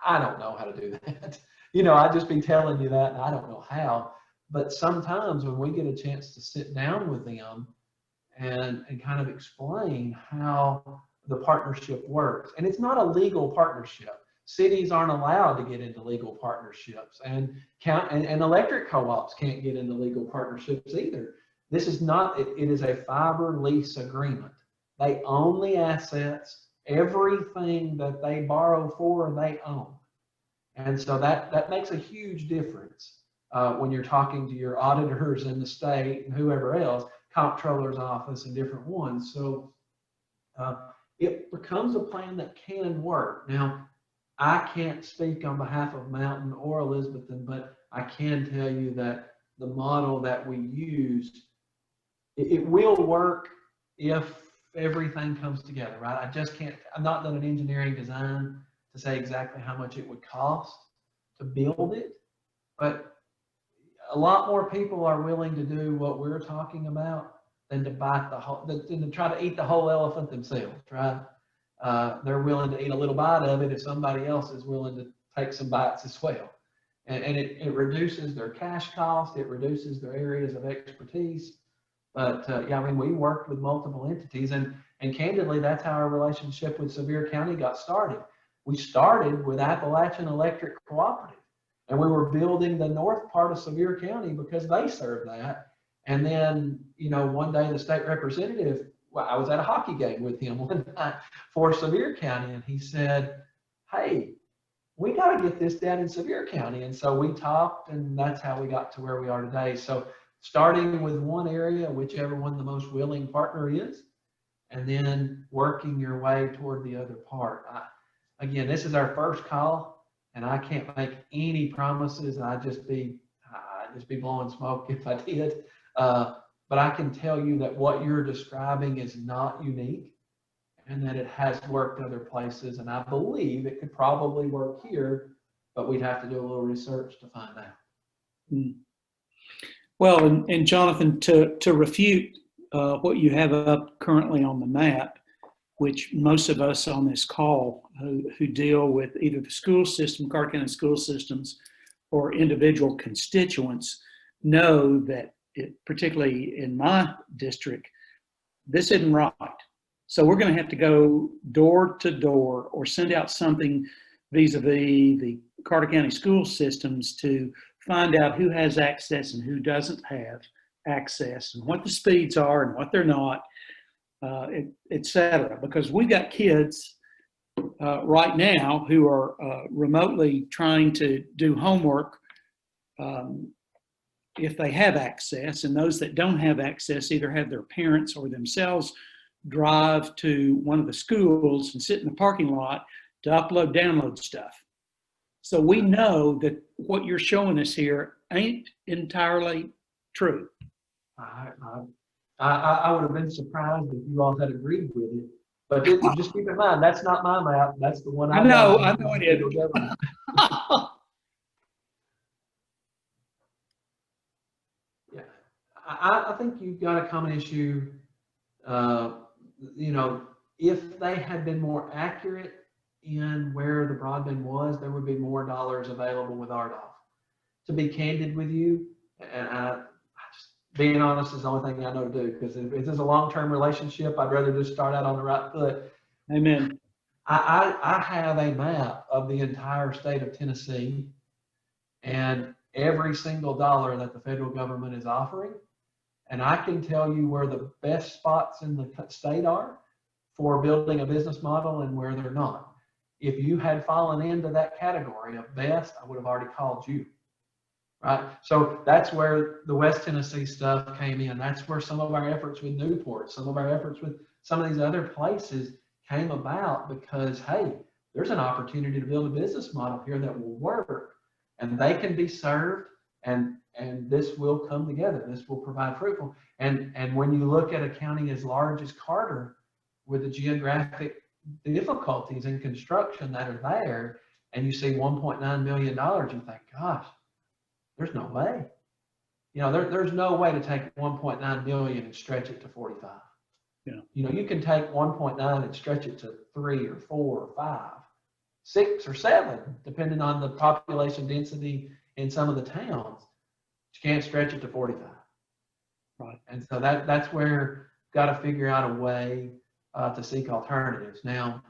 I don't know how to do that. I'd just be telling you that, and I don't know how. But sometimes when we get a chance to sit down with them and kind of explain how the partnership works, and it's not a legal partnership. Cities aren't allowed to get into legal partnerships, and electric co-ops can't get into legal partnerships either. This is not, it is a fiber lease agreement. They own the assets. Everything that they borrow for, they own. And so that makes a huge difference when you're talking to your auditors in the state and whoever else, comptroller's office and different ones. So it becomes a plan that can work. Now, I can't speak on behalf of Mountain or Elizabethton, but I can tell you that the model that we used, it will work if everything comes together, right? I just can't, I'm not done an engineering design to say exactly how much it would cost to build it, but a lot more people are willing to do what we're talking about than to bite the whole, than to try to eat the whole elephant themselves, right? They're willing to eat a little bite of it if somebody else is willing to take some bites as well. And it reduces their cash cost, it reduces their areas of expertise. But yeah, I mean, we worked with multiple entities, and candidly, that's how our relationship with Sevier County got started. We started with Appalachian Electric Cooperative, and we were building the north part of Sevier County because they served that. And then, you know, one day the state representative, well, I was at a hockey game with him one night for Sevier County, and he said, "Hey, we got to get this down in Sevier County." And so we talked, and that's how we got to where we are today. So starting with one area, whichever one the most willing partner is, and then working your way toward the other part. Again, this is our first call, and I can't make any promises. I'd just be blowing smoke if I did. But I can tell you that what you're describing is not unique, and that it has worked other places. And I believe it could probably work here, but we'd have to do a little research to find out. Mm. Well, and Jonathan, to refute what you have up currently on the map, which most of us on this call who deal with either the school system, Carter County school systems, or individual constituents know that particularly in my district, this isn't right. So we're going to have to go door to door or send out something vis-a-vis the Carter County school systems to find out who has access and who doesn't have access, and what the speeds are and what they're not, et cetera. Because we've got kids right now who are remotely trying to do homework if they have access, and those that don't have access either have their parents or themselves drive to one of the schools and sit in the parking lot to upload, download stuff. So we know that what you're showing us here ain't entirely true. I would have been surprised if you all had agreed with it. But just keep in mind, that's not my map. That's the one I know it is. Yeah, I think you've got a common issue. You know, if they had been more accurate in where the broadband was, there would be more dollars available with RDOF. To be candid with you, and being honest is the only thing I know to do, because if this is a long-term relationship, I'd rather just start out on the right foot. Amen. I have a map of the entire state of Tennessee and every single dollar that the federal government is offering. And I can tell you where the best spots in the state are for building a business model and where they're not. If you had fallen into that category of best, I would have already called you. Right? So that's where the West Tennessee stuff came in. That's where some of our efforts with Newport, some of our efforts with some of these other places came about, because, hey, there's an opportunity to build a business model here that will work, and they can be served, and this will come together. This will provide fruitful. And when you look at a county as large as Carter, with the geographic difficulties in construction that are there, and you see $1.9 million, you think, gosh, there's no way. You know, there's no way to take 1.9 million and stretch it to 45. Yeah. You know, you can take 1.9 and stretch it to 3 or 4 or 5, 6 or 7, depending on the population density in some of the towns. You can't stretch it to 45. Right. And so that's where got to figure out a way to seek alternatives. Now,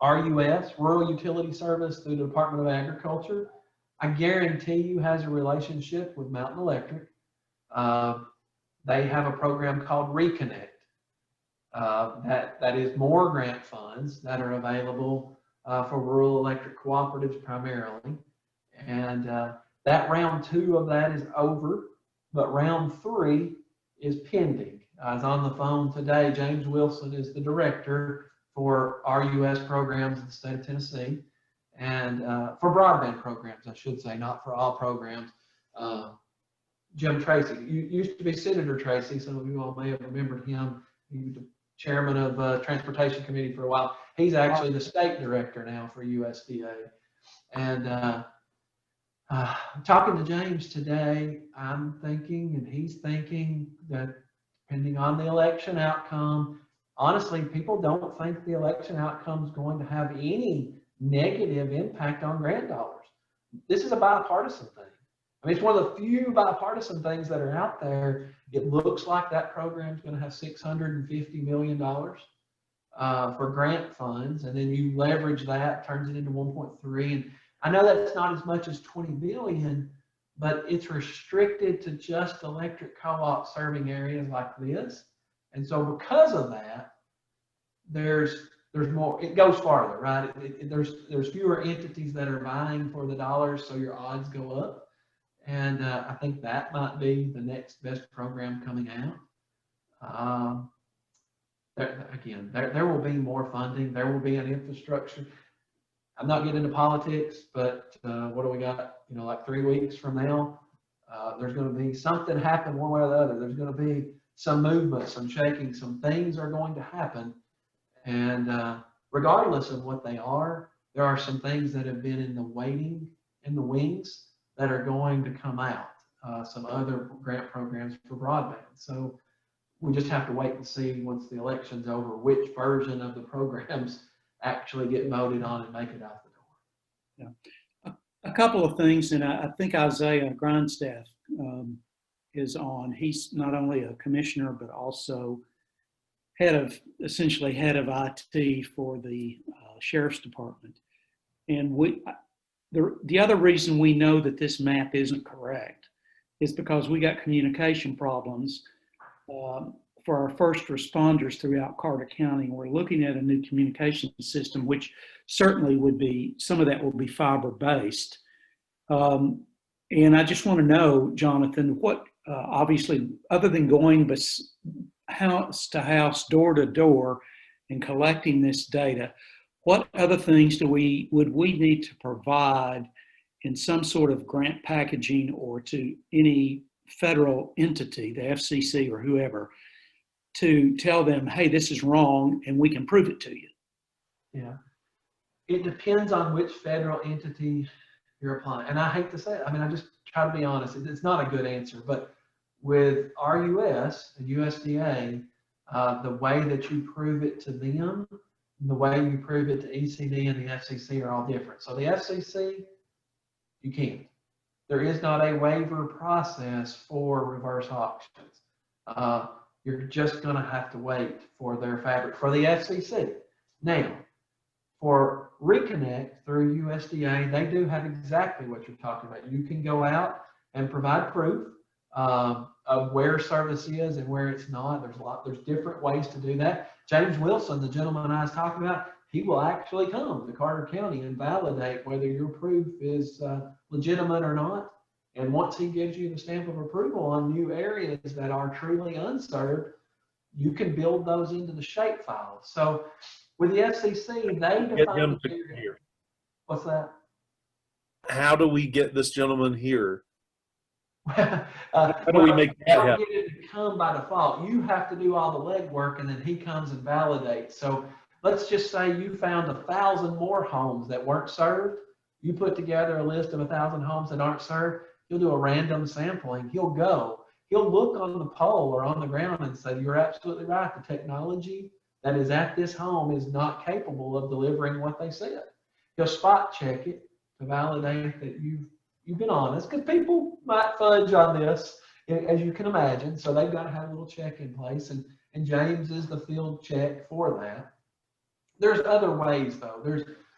RUS, Rural Utility Service, through the Department of Agriculture, I guarantee you has a relationship with Mountain Electric. They have a program called Reconnect. That is more grant funds that are available for rural electric cooperatives primarily. And that round 2 of that is over, but round 3 is pending. I was on the phone today. James Wilson is the director for RUS programs in the state of Tennessee, and for broadband programs, I should say, not for all programs. Jim Tracy, used to be Senator Tracy. Some of you all may have remembered him. He was the chairman of Transportation Committee for a while. He's actually the state director now for USDA. And talking to James today, I'm thinking, and he's thinking, that depending on the election outcome, honestly, people don't think the election outcome is going to have any negative impact on grant dollars. This is a bipartisan thing. I mean, it's one of the few bipartisan things that are out there. It looks like that program is going to have $650 million for grant funds, and then you leverage that, turns it into 1.3. And I know that's not as much as 20 billion, but it's restricted to just electric co-op serving areas like this. And so because of that, there's more, it goes farther, right? There's fewer entities that are vying for the dollars, so your odds go up. And I think that might be the next best program coming out. There will be more funding. There will be an infrastructure. I'm not getting into politics, but what do we got? Like 3 weeks from now, there's going to be something happen one way or the other. There's going to be some movement, some shaking, some things are going to happen. And regardless of what they are, there are some things that have been in the wings that are going to come out. Some other grant programs for broadband. So we just have to wait and see once the election's over, which version of the programs actually get voted on and make it out the door. Yeah. A couple of things, and I think Isaiah Grindstaff is on. He's not only a commissioner, but also essentially head of IT for the Sheriff's Department. And the other reason we know that this map isn't correct is because we got communication problems for our first responders throughout Carter County. We're looking at a new communication system, which certainly would be, some of that will be fiber based. And I just want to know, Jonathan, what obviously, other than going house to house, door to door, and collecting this data, what other things would we need to provide in some sort of grant packaging or to any federal entity, the FCC or whoever, to tell them, hey, this is wrong and we can prove it to you? Yeah, it depends on which federal entity you're applying. And I hate to say it, I mean, I just try to be honest. It's not a good answer, but with RUS and USDA, the way that you prove it to them, and the way you prove it to ECD and the FCC are all different. So the FCC, you can't. There is not a waiver process for reverse auctions. You're just going to have to wait for their fabric for the FCC. Now, for Reconnect through USDA, they do have exactly what you're talking about. You can go out and provide proof of where service is and where it's not. There's different ways to do that. James Wilson, the gentleman I was talking about, he will actually come to Carter County and validate whether your proof is legitimate or not. And once he gives you the stamp of approval on new areas that are truly unserved, you can build those into the shape files. So with the FCC, they Get him to here. What's that? How do we get this gentleman here? How do we make that happen? Get it to come by default. You have to do all the legwork, and then he comes and validates. So let's just say you found 1,000 more homes that weren't served. You put together a list of 1,000 homes that aren't served. He'll do a random sampling. He'll look on the pole or on the ground and say, you're absolutely right. The technology that is at this home is not capable of delivering what they said. He'll spot check it to validate that you've been honest, because people might fudge on this, as you can imagine. So they've got to have a little check in place, and James is the field check for that. There's other ways though.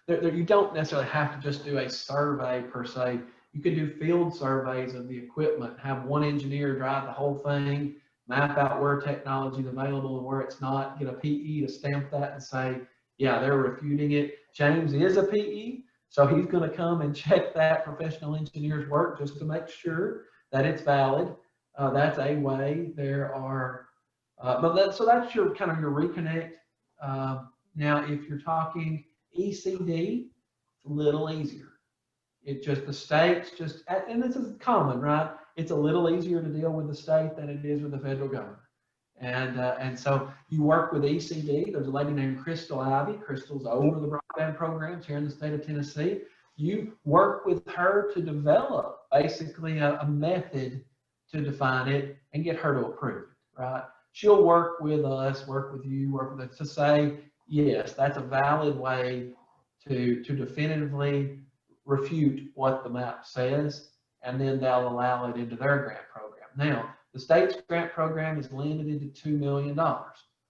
You don't necessarily have to just do a survey per se. You could do field surveys of the equipment, have one engineer drive the whole thing, map out where technology is available and where it's not, get a PE to stamp that and say, yeah, they're refuting it. James is a PE, so he's going to come and check that professional engineer's work just to make sure that it's valid. That's a way. There are, so that's your kind of your reconnect. Now, if you're talking ECD, it's a little easier. It just, the states just, and this is common, right? It's a little easier to deal with the state than it is with the federal government. And so you work with ECD. There's a lady named Crystal Ivy. Crystal's over the broadband programs here in the state of Tennessee. You work with her to develop basically a method to define it and get her to approve it, right? She'll work with us, work with you, work with us to say, yes, that's a valid way to definitively refute what the map says, and then they'll allow it into their grant program. Now, the state's grant program is limited to $2 million.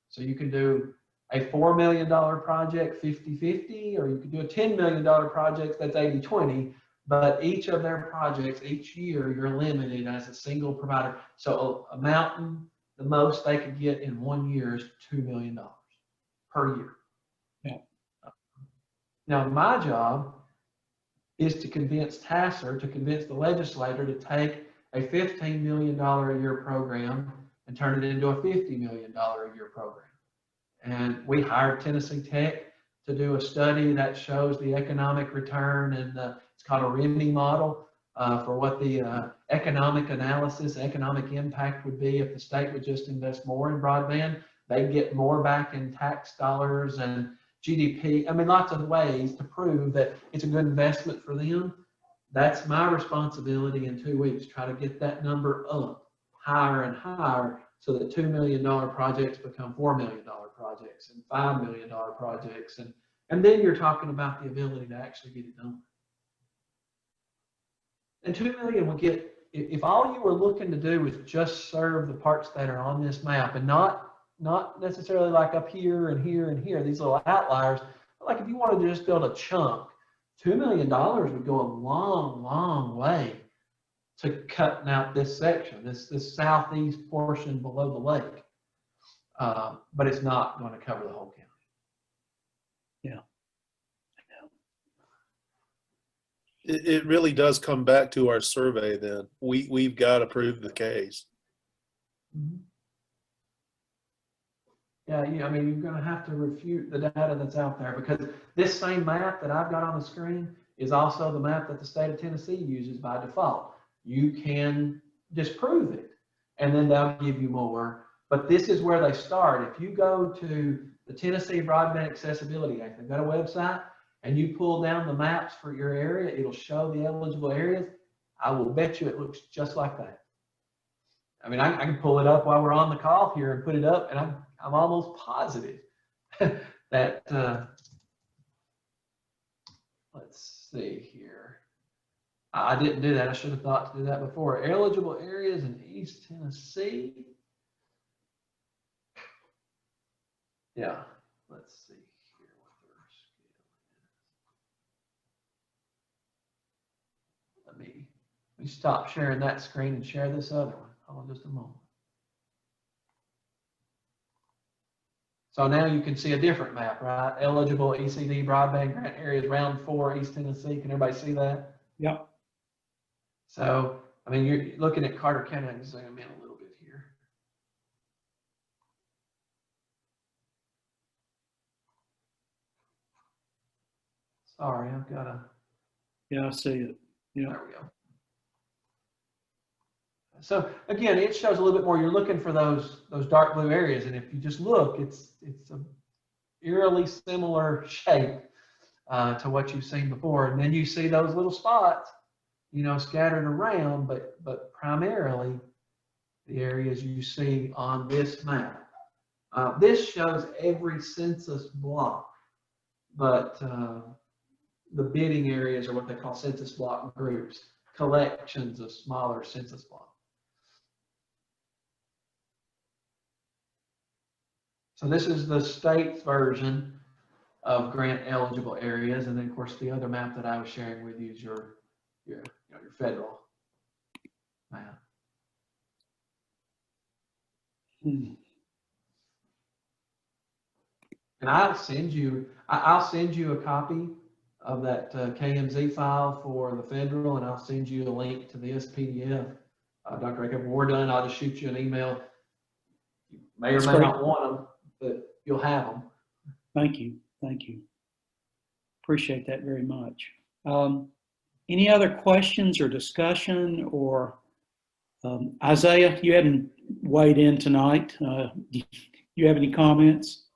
So you can do a $4 million project 50-50, or you could do a $10 million project that's 80-20, but each of their projects, each year, you're limited as a single provider. So a mountain, the most they could get in 1 year is $2 million per year. Yeah. Now, my job is to convince TASSER, to convince the legislator to take a $15 million a year program and turn it into a $50 million a year program. And we hired Tennessee Tech to do a study that shows the economic return, and it's called a RIMI model for what the economic analysis, economic impact would be if the state would just invest more in broadband. They'd get more back in tax dollars and GDP. I mean, lots of ways to prove that it's a good investment for them. That's my responsibility in 2 weeks, try to get that number up higher and higher so that $2 million projects become $4 million projects and $5 million projects. And then you're talking about the ability to actually get it done. And 2 million will get, if all you were looking to do is just serve the parts that are on this map and not necessarily like up here and here and here, these little outliers, but like if you wanted to just build a chunk, $2 million would go a long, long way to cutting out this section, this southeast portion below the lake. But it's not going to cover the whole county. Yeah. It really does come back to our survey then. We've got to prove the case. Mm-hmm. Yeah, I mean, you're going to have to refute the data that's out there, because this same map that I've got on the screen is also the map that the state of Tennessee uses by default. You can disprove it, and then they'll give you more. But this is where they start. If you go to the Tennessee Broadband Accessibility Act, they've got a website, and you pull down the maps for your area, it'll show the eligible areas. I will bet you it looks just like that. I mean, I can pull it up while we're on the call here and put it up, and I'm almost positive that, let's see here. I didn't do that. I should have thought to do that before. Eligible areas in East Tennessee. Yeah, let's see here what their scale is. Let me stop sharing that screen and share this other one. Hold on just a moment. So now you can see a different map, right? Eligible ECD broadband grant areas, round 4, East Tennessee. Can everybody see that? Yep. So, I mean, you're looking at Carter County. I'm just zoom in a little bit here. Sorry, I've got a. Yeah, I see it. Yeah. There we go. So again, it shows a little bit more. You're looking for those dark blue areas, and if you just look, it's a eerily similar shape to what you've seen before. And then you see those little spots, you know, scattered around, but primarily the areas you see on this map. This shows every census block, but the bidding areas are what they call census block groups, collections of smaller census blocks. So this is the state's version of grant eligible areas, and then of course the other map that I was sharing with you is your federal map. Hmm. And I'll send you a copy of that KMZ file for the federal, and I'll send you a link to this PDF. Dr. Aker, when we're done, I'll just shoot you an email. You may or That's may great. not want them, but you'll have them. Thank you. Thank you. Appreciate that very much. Any other questions or discussion, or Isaiah, you hadn't weighed in tonight. Do you have any comments?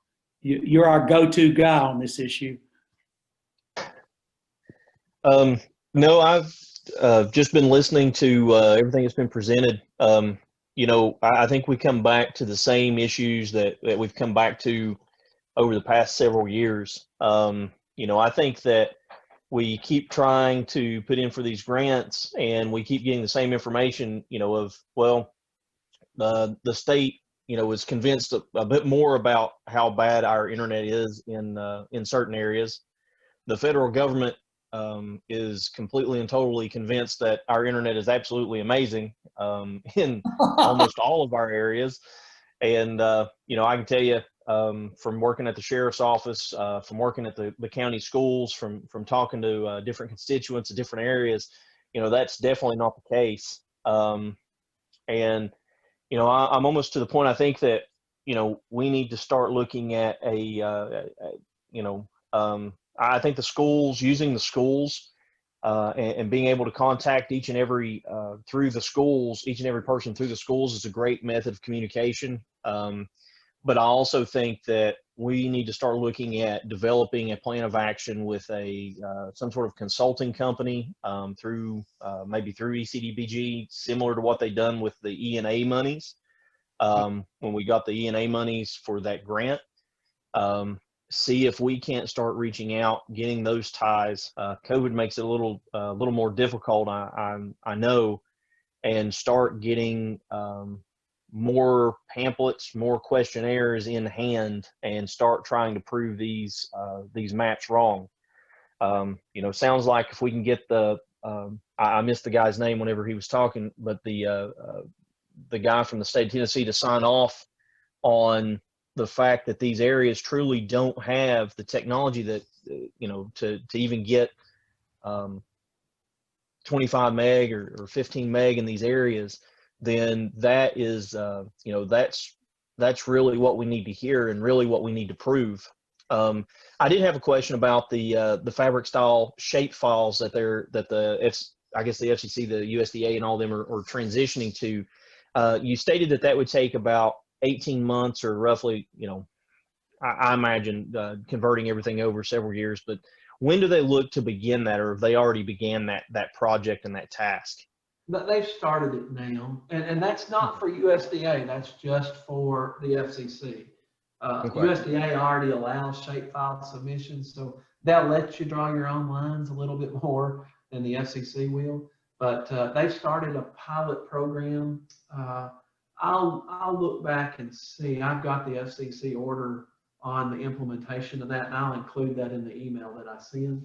You're our go-to guy on this issue. No, I've just been listening to everything that's been presented. You know, I think we come back to the same issues that we've come back to over the past several years. You know, I think that we keep trying to put in for these grants and we keep getting the same information, you know, of, well, the state, you know, is convinced a bit more about how bad our internet is in certain areas. The federal government is completely and totally convinced that our internet is absolutely amazing in almost all of our areas. And, you know, I can tell you from working at the sheriff's office, from working at the county schools, from talking to different constituents of different areas, you know, that's definitely not the case. And, you know, I'm almost to the point, I think that, you know, we need to start looking at you know, I think the schools, using the schools and being able to contact each and every through the schools, each and every person through the schools is a great method of communication. But I also think that we need to start looking at developing a plan of action with a some sort of consulting company through maybe through ECDBG, similar to what they've done with the ENA monies when we got the ENA monies for that grant. See if we can't start reaching out, getting those ties. COVID makes it a little more difficult, I know, and start getting more pamphlets, more questionnaires in hand, and start trying to prove these maps wrong. You know, sounds like if we can get the I missed the guy's name whenever he was talking, but the guy from the state of Tennessee to sign off on the fact that these areas truly don't have the technology that, you know, to even get 25 meg or 15 meg in these areas, then that is, you know, that's really what we need to hear and really what we need to prove. I did have a question about the fabric style shape files that I guess the FCC, the USDA, and all of them are transitioning to. You stated that would take about 18 months or roughly, you know, I imagine converting everything over several years, but when do they look to begin that, or have they already began that project and that task? But they've started it now, and that's not for USDA, that's just for the FCC. Okay. USDA already allows shapefile submissions, so they'll let you draw your own lines a little bit more than the FCC will. But they've started a pilot program. I'll look back and see. I've got the FCC order on the implementation of that, and I'll include that in the email that I send.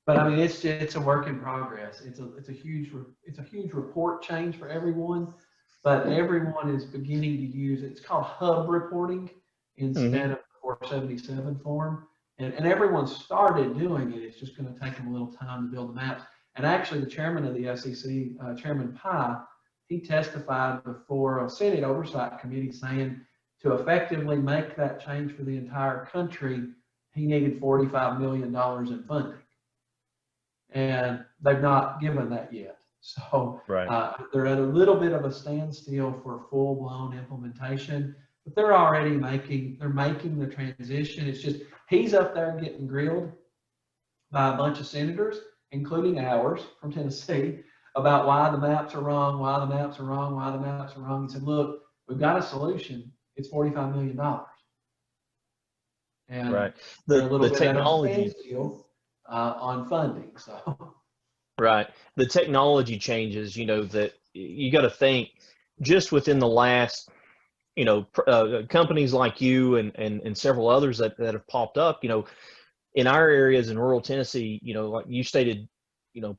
But I mean, it's a work in progress. It's a huge report change for everyone, but everyone is beginning to use it. It's called hub reporting instead of 477 form, and everyone started doing it. It's just going to take them a little time to build the maps. And actually, the chairman of the FCC, Chairman Pye, he testified before a Senate Oversight Committee saying to effectively make that change for the entire country, he needed $45 million in funding. And they've not given that yet. So Right. They're at a little bit of a standstill for full-blown implementation, but they're already making the transition. It's just, he's up there getting grilled by a bunch of senators, including ours from Tennessee, about why the maps are wrong, why the maps are wrong, why the maps are wrong. He said, look, we've got a solution. It's $45 million. And Right. they're a little The bit technology. at a standstill on funding. So. Right. The technology changes, you know, that you got to think just within the last, you know, companies like you and several others that have popped up, you know, in our areas in rural Tennessee, you know, like you stated,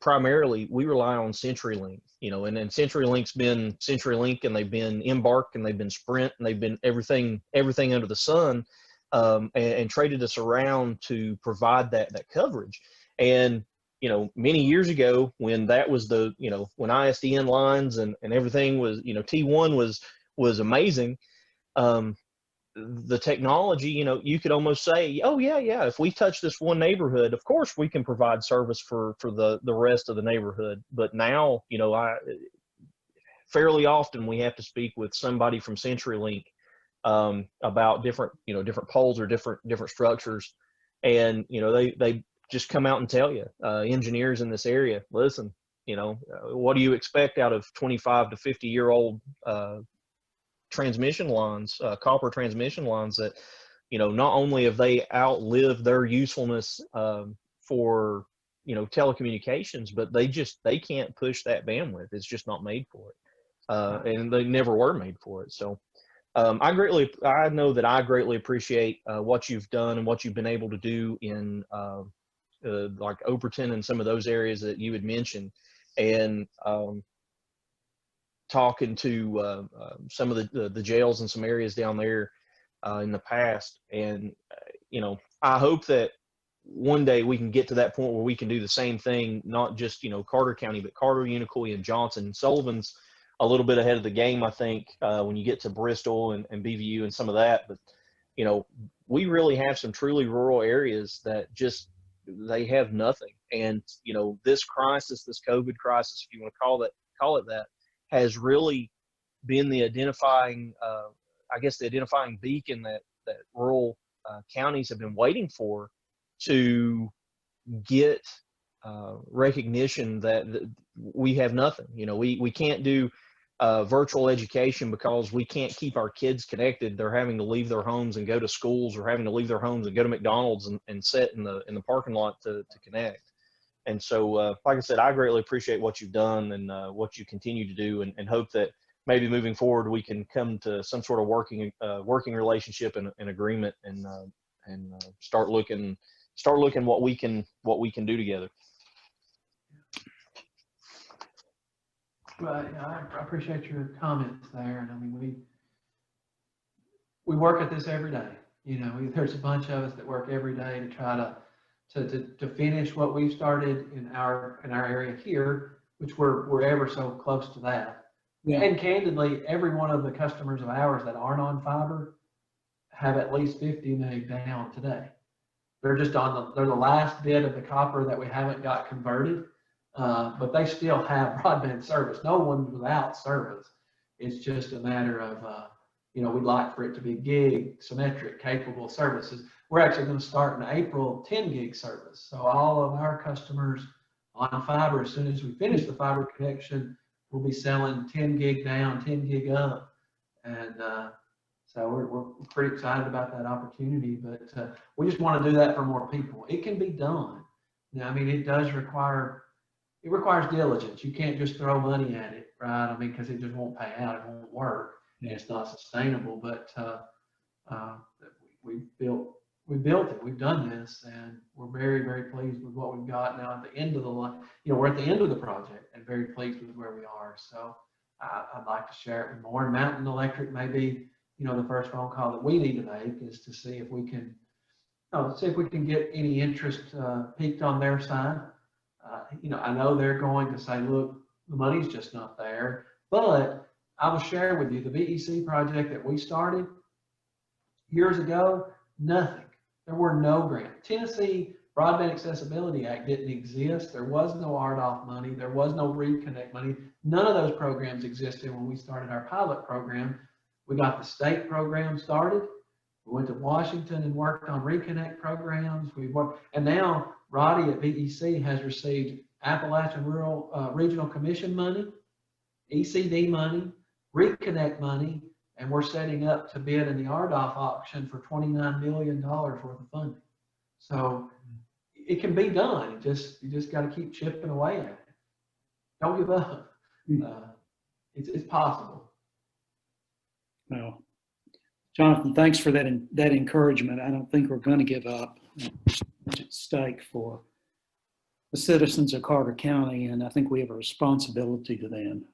primarily we rely on CenturyLink, and then CenturyLink's been CenturyLink, and they've been Embark, and they've been Sprint, and they've been everything under the sun, and traded us around to provide that coverage. And many years ago, when that was when ISDN lines and everything was, T1 was amazing. The technology, you could almost say, oh yeah, if we touch this one neighborhood, of course we can provide service for the rest of the neighborhood. But now, fairly often we have to speak with somebody from CenturyLink about different poles or different structures, and they just come out and tell you, engineers in this area, listen, what do you expect out of 25 to 50-year-old transmission lines, copper transmission lines that, not only have they outlived their usefulness for, telecommunications, but they can't push that bandwidth. It's just not made for it. And they never were made for it. So I know that I greatly appreciate what you've done and what you've been able to do in like Overton and some of those areas that you had mentioned. And talking to some of the jails in some areas down there in the past. And, I hope that one day we can get to that point where we can do the same thing, not just, Carter County, but Carter, Unicoi, and Johnson. Sullivan's a little bit ahead of the game, I think, when you get to Bristol and BVU and some of that. But, we really have some truly rural areas that they have nothing. And, this crisis, this COVID crisis, if you want to call it that, has really been the identifying, the identifying beacon that rural counties have been waiting for, to get recognition that we have nothing. We can't do virtual education because we can't keep our kids connected. They're having to leave their homes and go to schools, or having to leave their homes and go to McDonald's and sit in the parking lot to connect. And so, like I said, I greatly appreciate what you've done and what you continue to do, and hope that maybe moving forward we can come to some sort of working relationship and agreement, and start looking what we can do together. Well, I appreciate your comments there, and I mean we work at this every day. There's a bunch of us that work every day to try to finish what we've started in our area here, which we're ever so close to that. Yeah. And candidly, every one of the customers of ours that aren't on fiber have at least 50 meg down today. They're just they're the last bit of the copper that we haven't got converted, but they still have broadband service. No one's without service. It's just a matter of, we'd like for it to be gig, symmetric, capable services. We're actually going to start in April 10 gig service. So all of our customers on fiber, as soon as we finish the fiber connection, we'll be selling 10 gig down, 10 gig up. And so we're pretty excited about that opportunity, but we just want to do that for more people. It can be done. Now, I mean, it requires diligence. You can't just throw money at it, right? I mean, because it just won't pay out. It won't work. Yeah. It's not sustainable, but we built it. We've done this, and we're very, very pleased with what we've got now at the end of the line. We're at the end of the project and very pleased with where we are. So I'd like to share it with more. Mountain Electric may be, the first phone call that we need to make is to see if we can, get any interest peaked on their side. I know they're going to say, look, the money's just not there, but I will share with you the VEC project that we started years ago, nothing. There were no grants. Tennessee Broadband Accessibility Act didn't exist. There was no RDOF money. There was no Reconnect money. None of those programs existed when we started our pilot program. We got the state program started. We went to Washington and worked on Reconnect programs. And now Roddy at VEC has received Appalachian Regional Commission money, ECD money, Reconnect money, and we're setting up to bid in the RDOF auction for $29 million worth of funding. So it can be done. You just got to keep chipping away at it. Don't give up. It's possible. Well, Jonathan, thanks for that encouragement. I don't think we're going to give up. It's at stake for the citizens of Carter County, and I think we have a responsibility to them.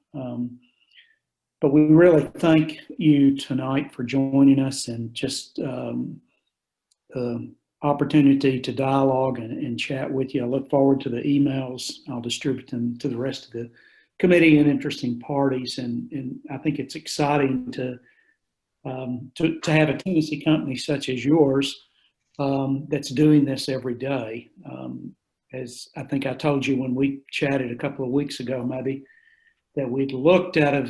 But we really thank you tonight for joining us and just the opportunity to dialogue and chat with you. I look forward to the emails. I'll distribute them to the rest of the committee and interesting parties. And I think it's exciting to have a Tennessee company such as yours that's doing this every day. As I think I told you when we chatted a couple of weeks ago, maybe, that we'd looked at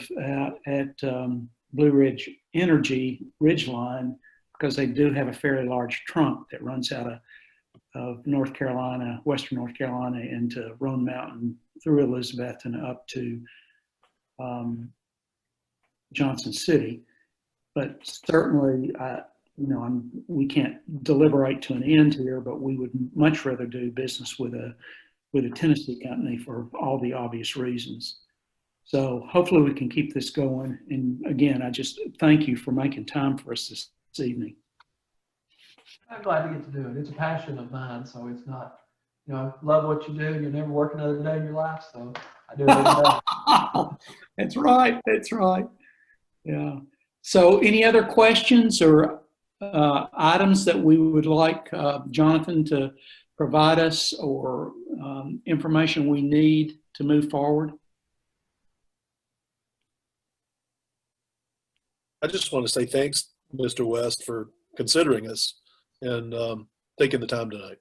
Blue Ridge Energy Ridgeline, because they do have a fairly large trunk that runs out of North Carolina, Western North Carolina, into Roan Mountain, through Elizabeth and up to Johnson City. But certainly, we can't deliberate to an end here, but we would much rather do business with a Tennessee company for all the obvious reasons. So hopefully we can keep this going. And again, I just thank you for making time for us this evening. I'm glad to get to do it. It's a passion of mine, so it's not, I love what you do. You'll never work another day in your life, so I do it every day. That's right. That's right. Yeah. So any other questions or items that we would like Jonathan to provide us, or information we need to move forward? I just want to say thanks, Mr. West, for considering us and taking the time tonight.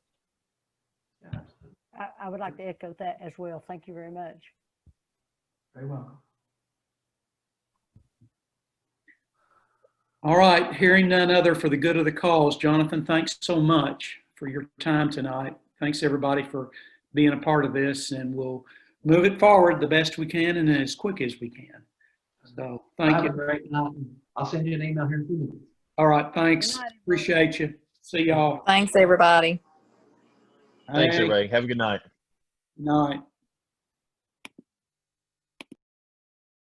I would like to echo that as well. Thank you very much. Very welcome. All right. Hearing none other for the good of the cause, Jonathan, thanks so much for your time tonight. Thanks everybody for being a part of this, and we'll move it forward the best we can and as quick as we can. So thank Have you. a great night. I'll send you an email here in a few minutes. All right. Thanks. Good night, Appreciate you. See y'all. Thanks, everybody. Thanks, Hey, everybody. Have a good night. night.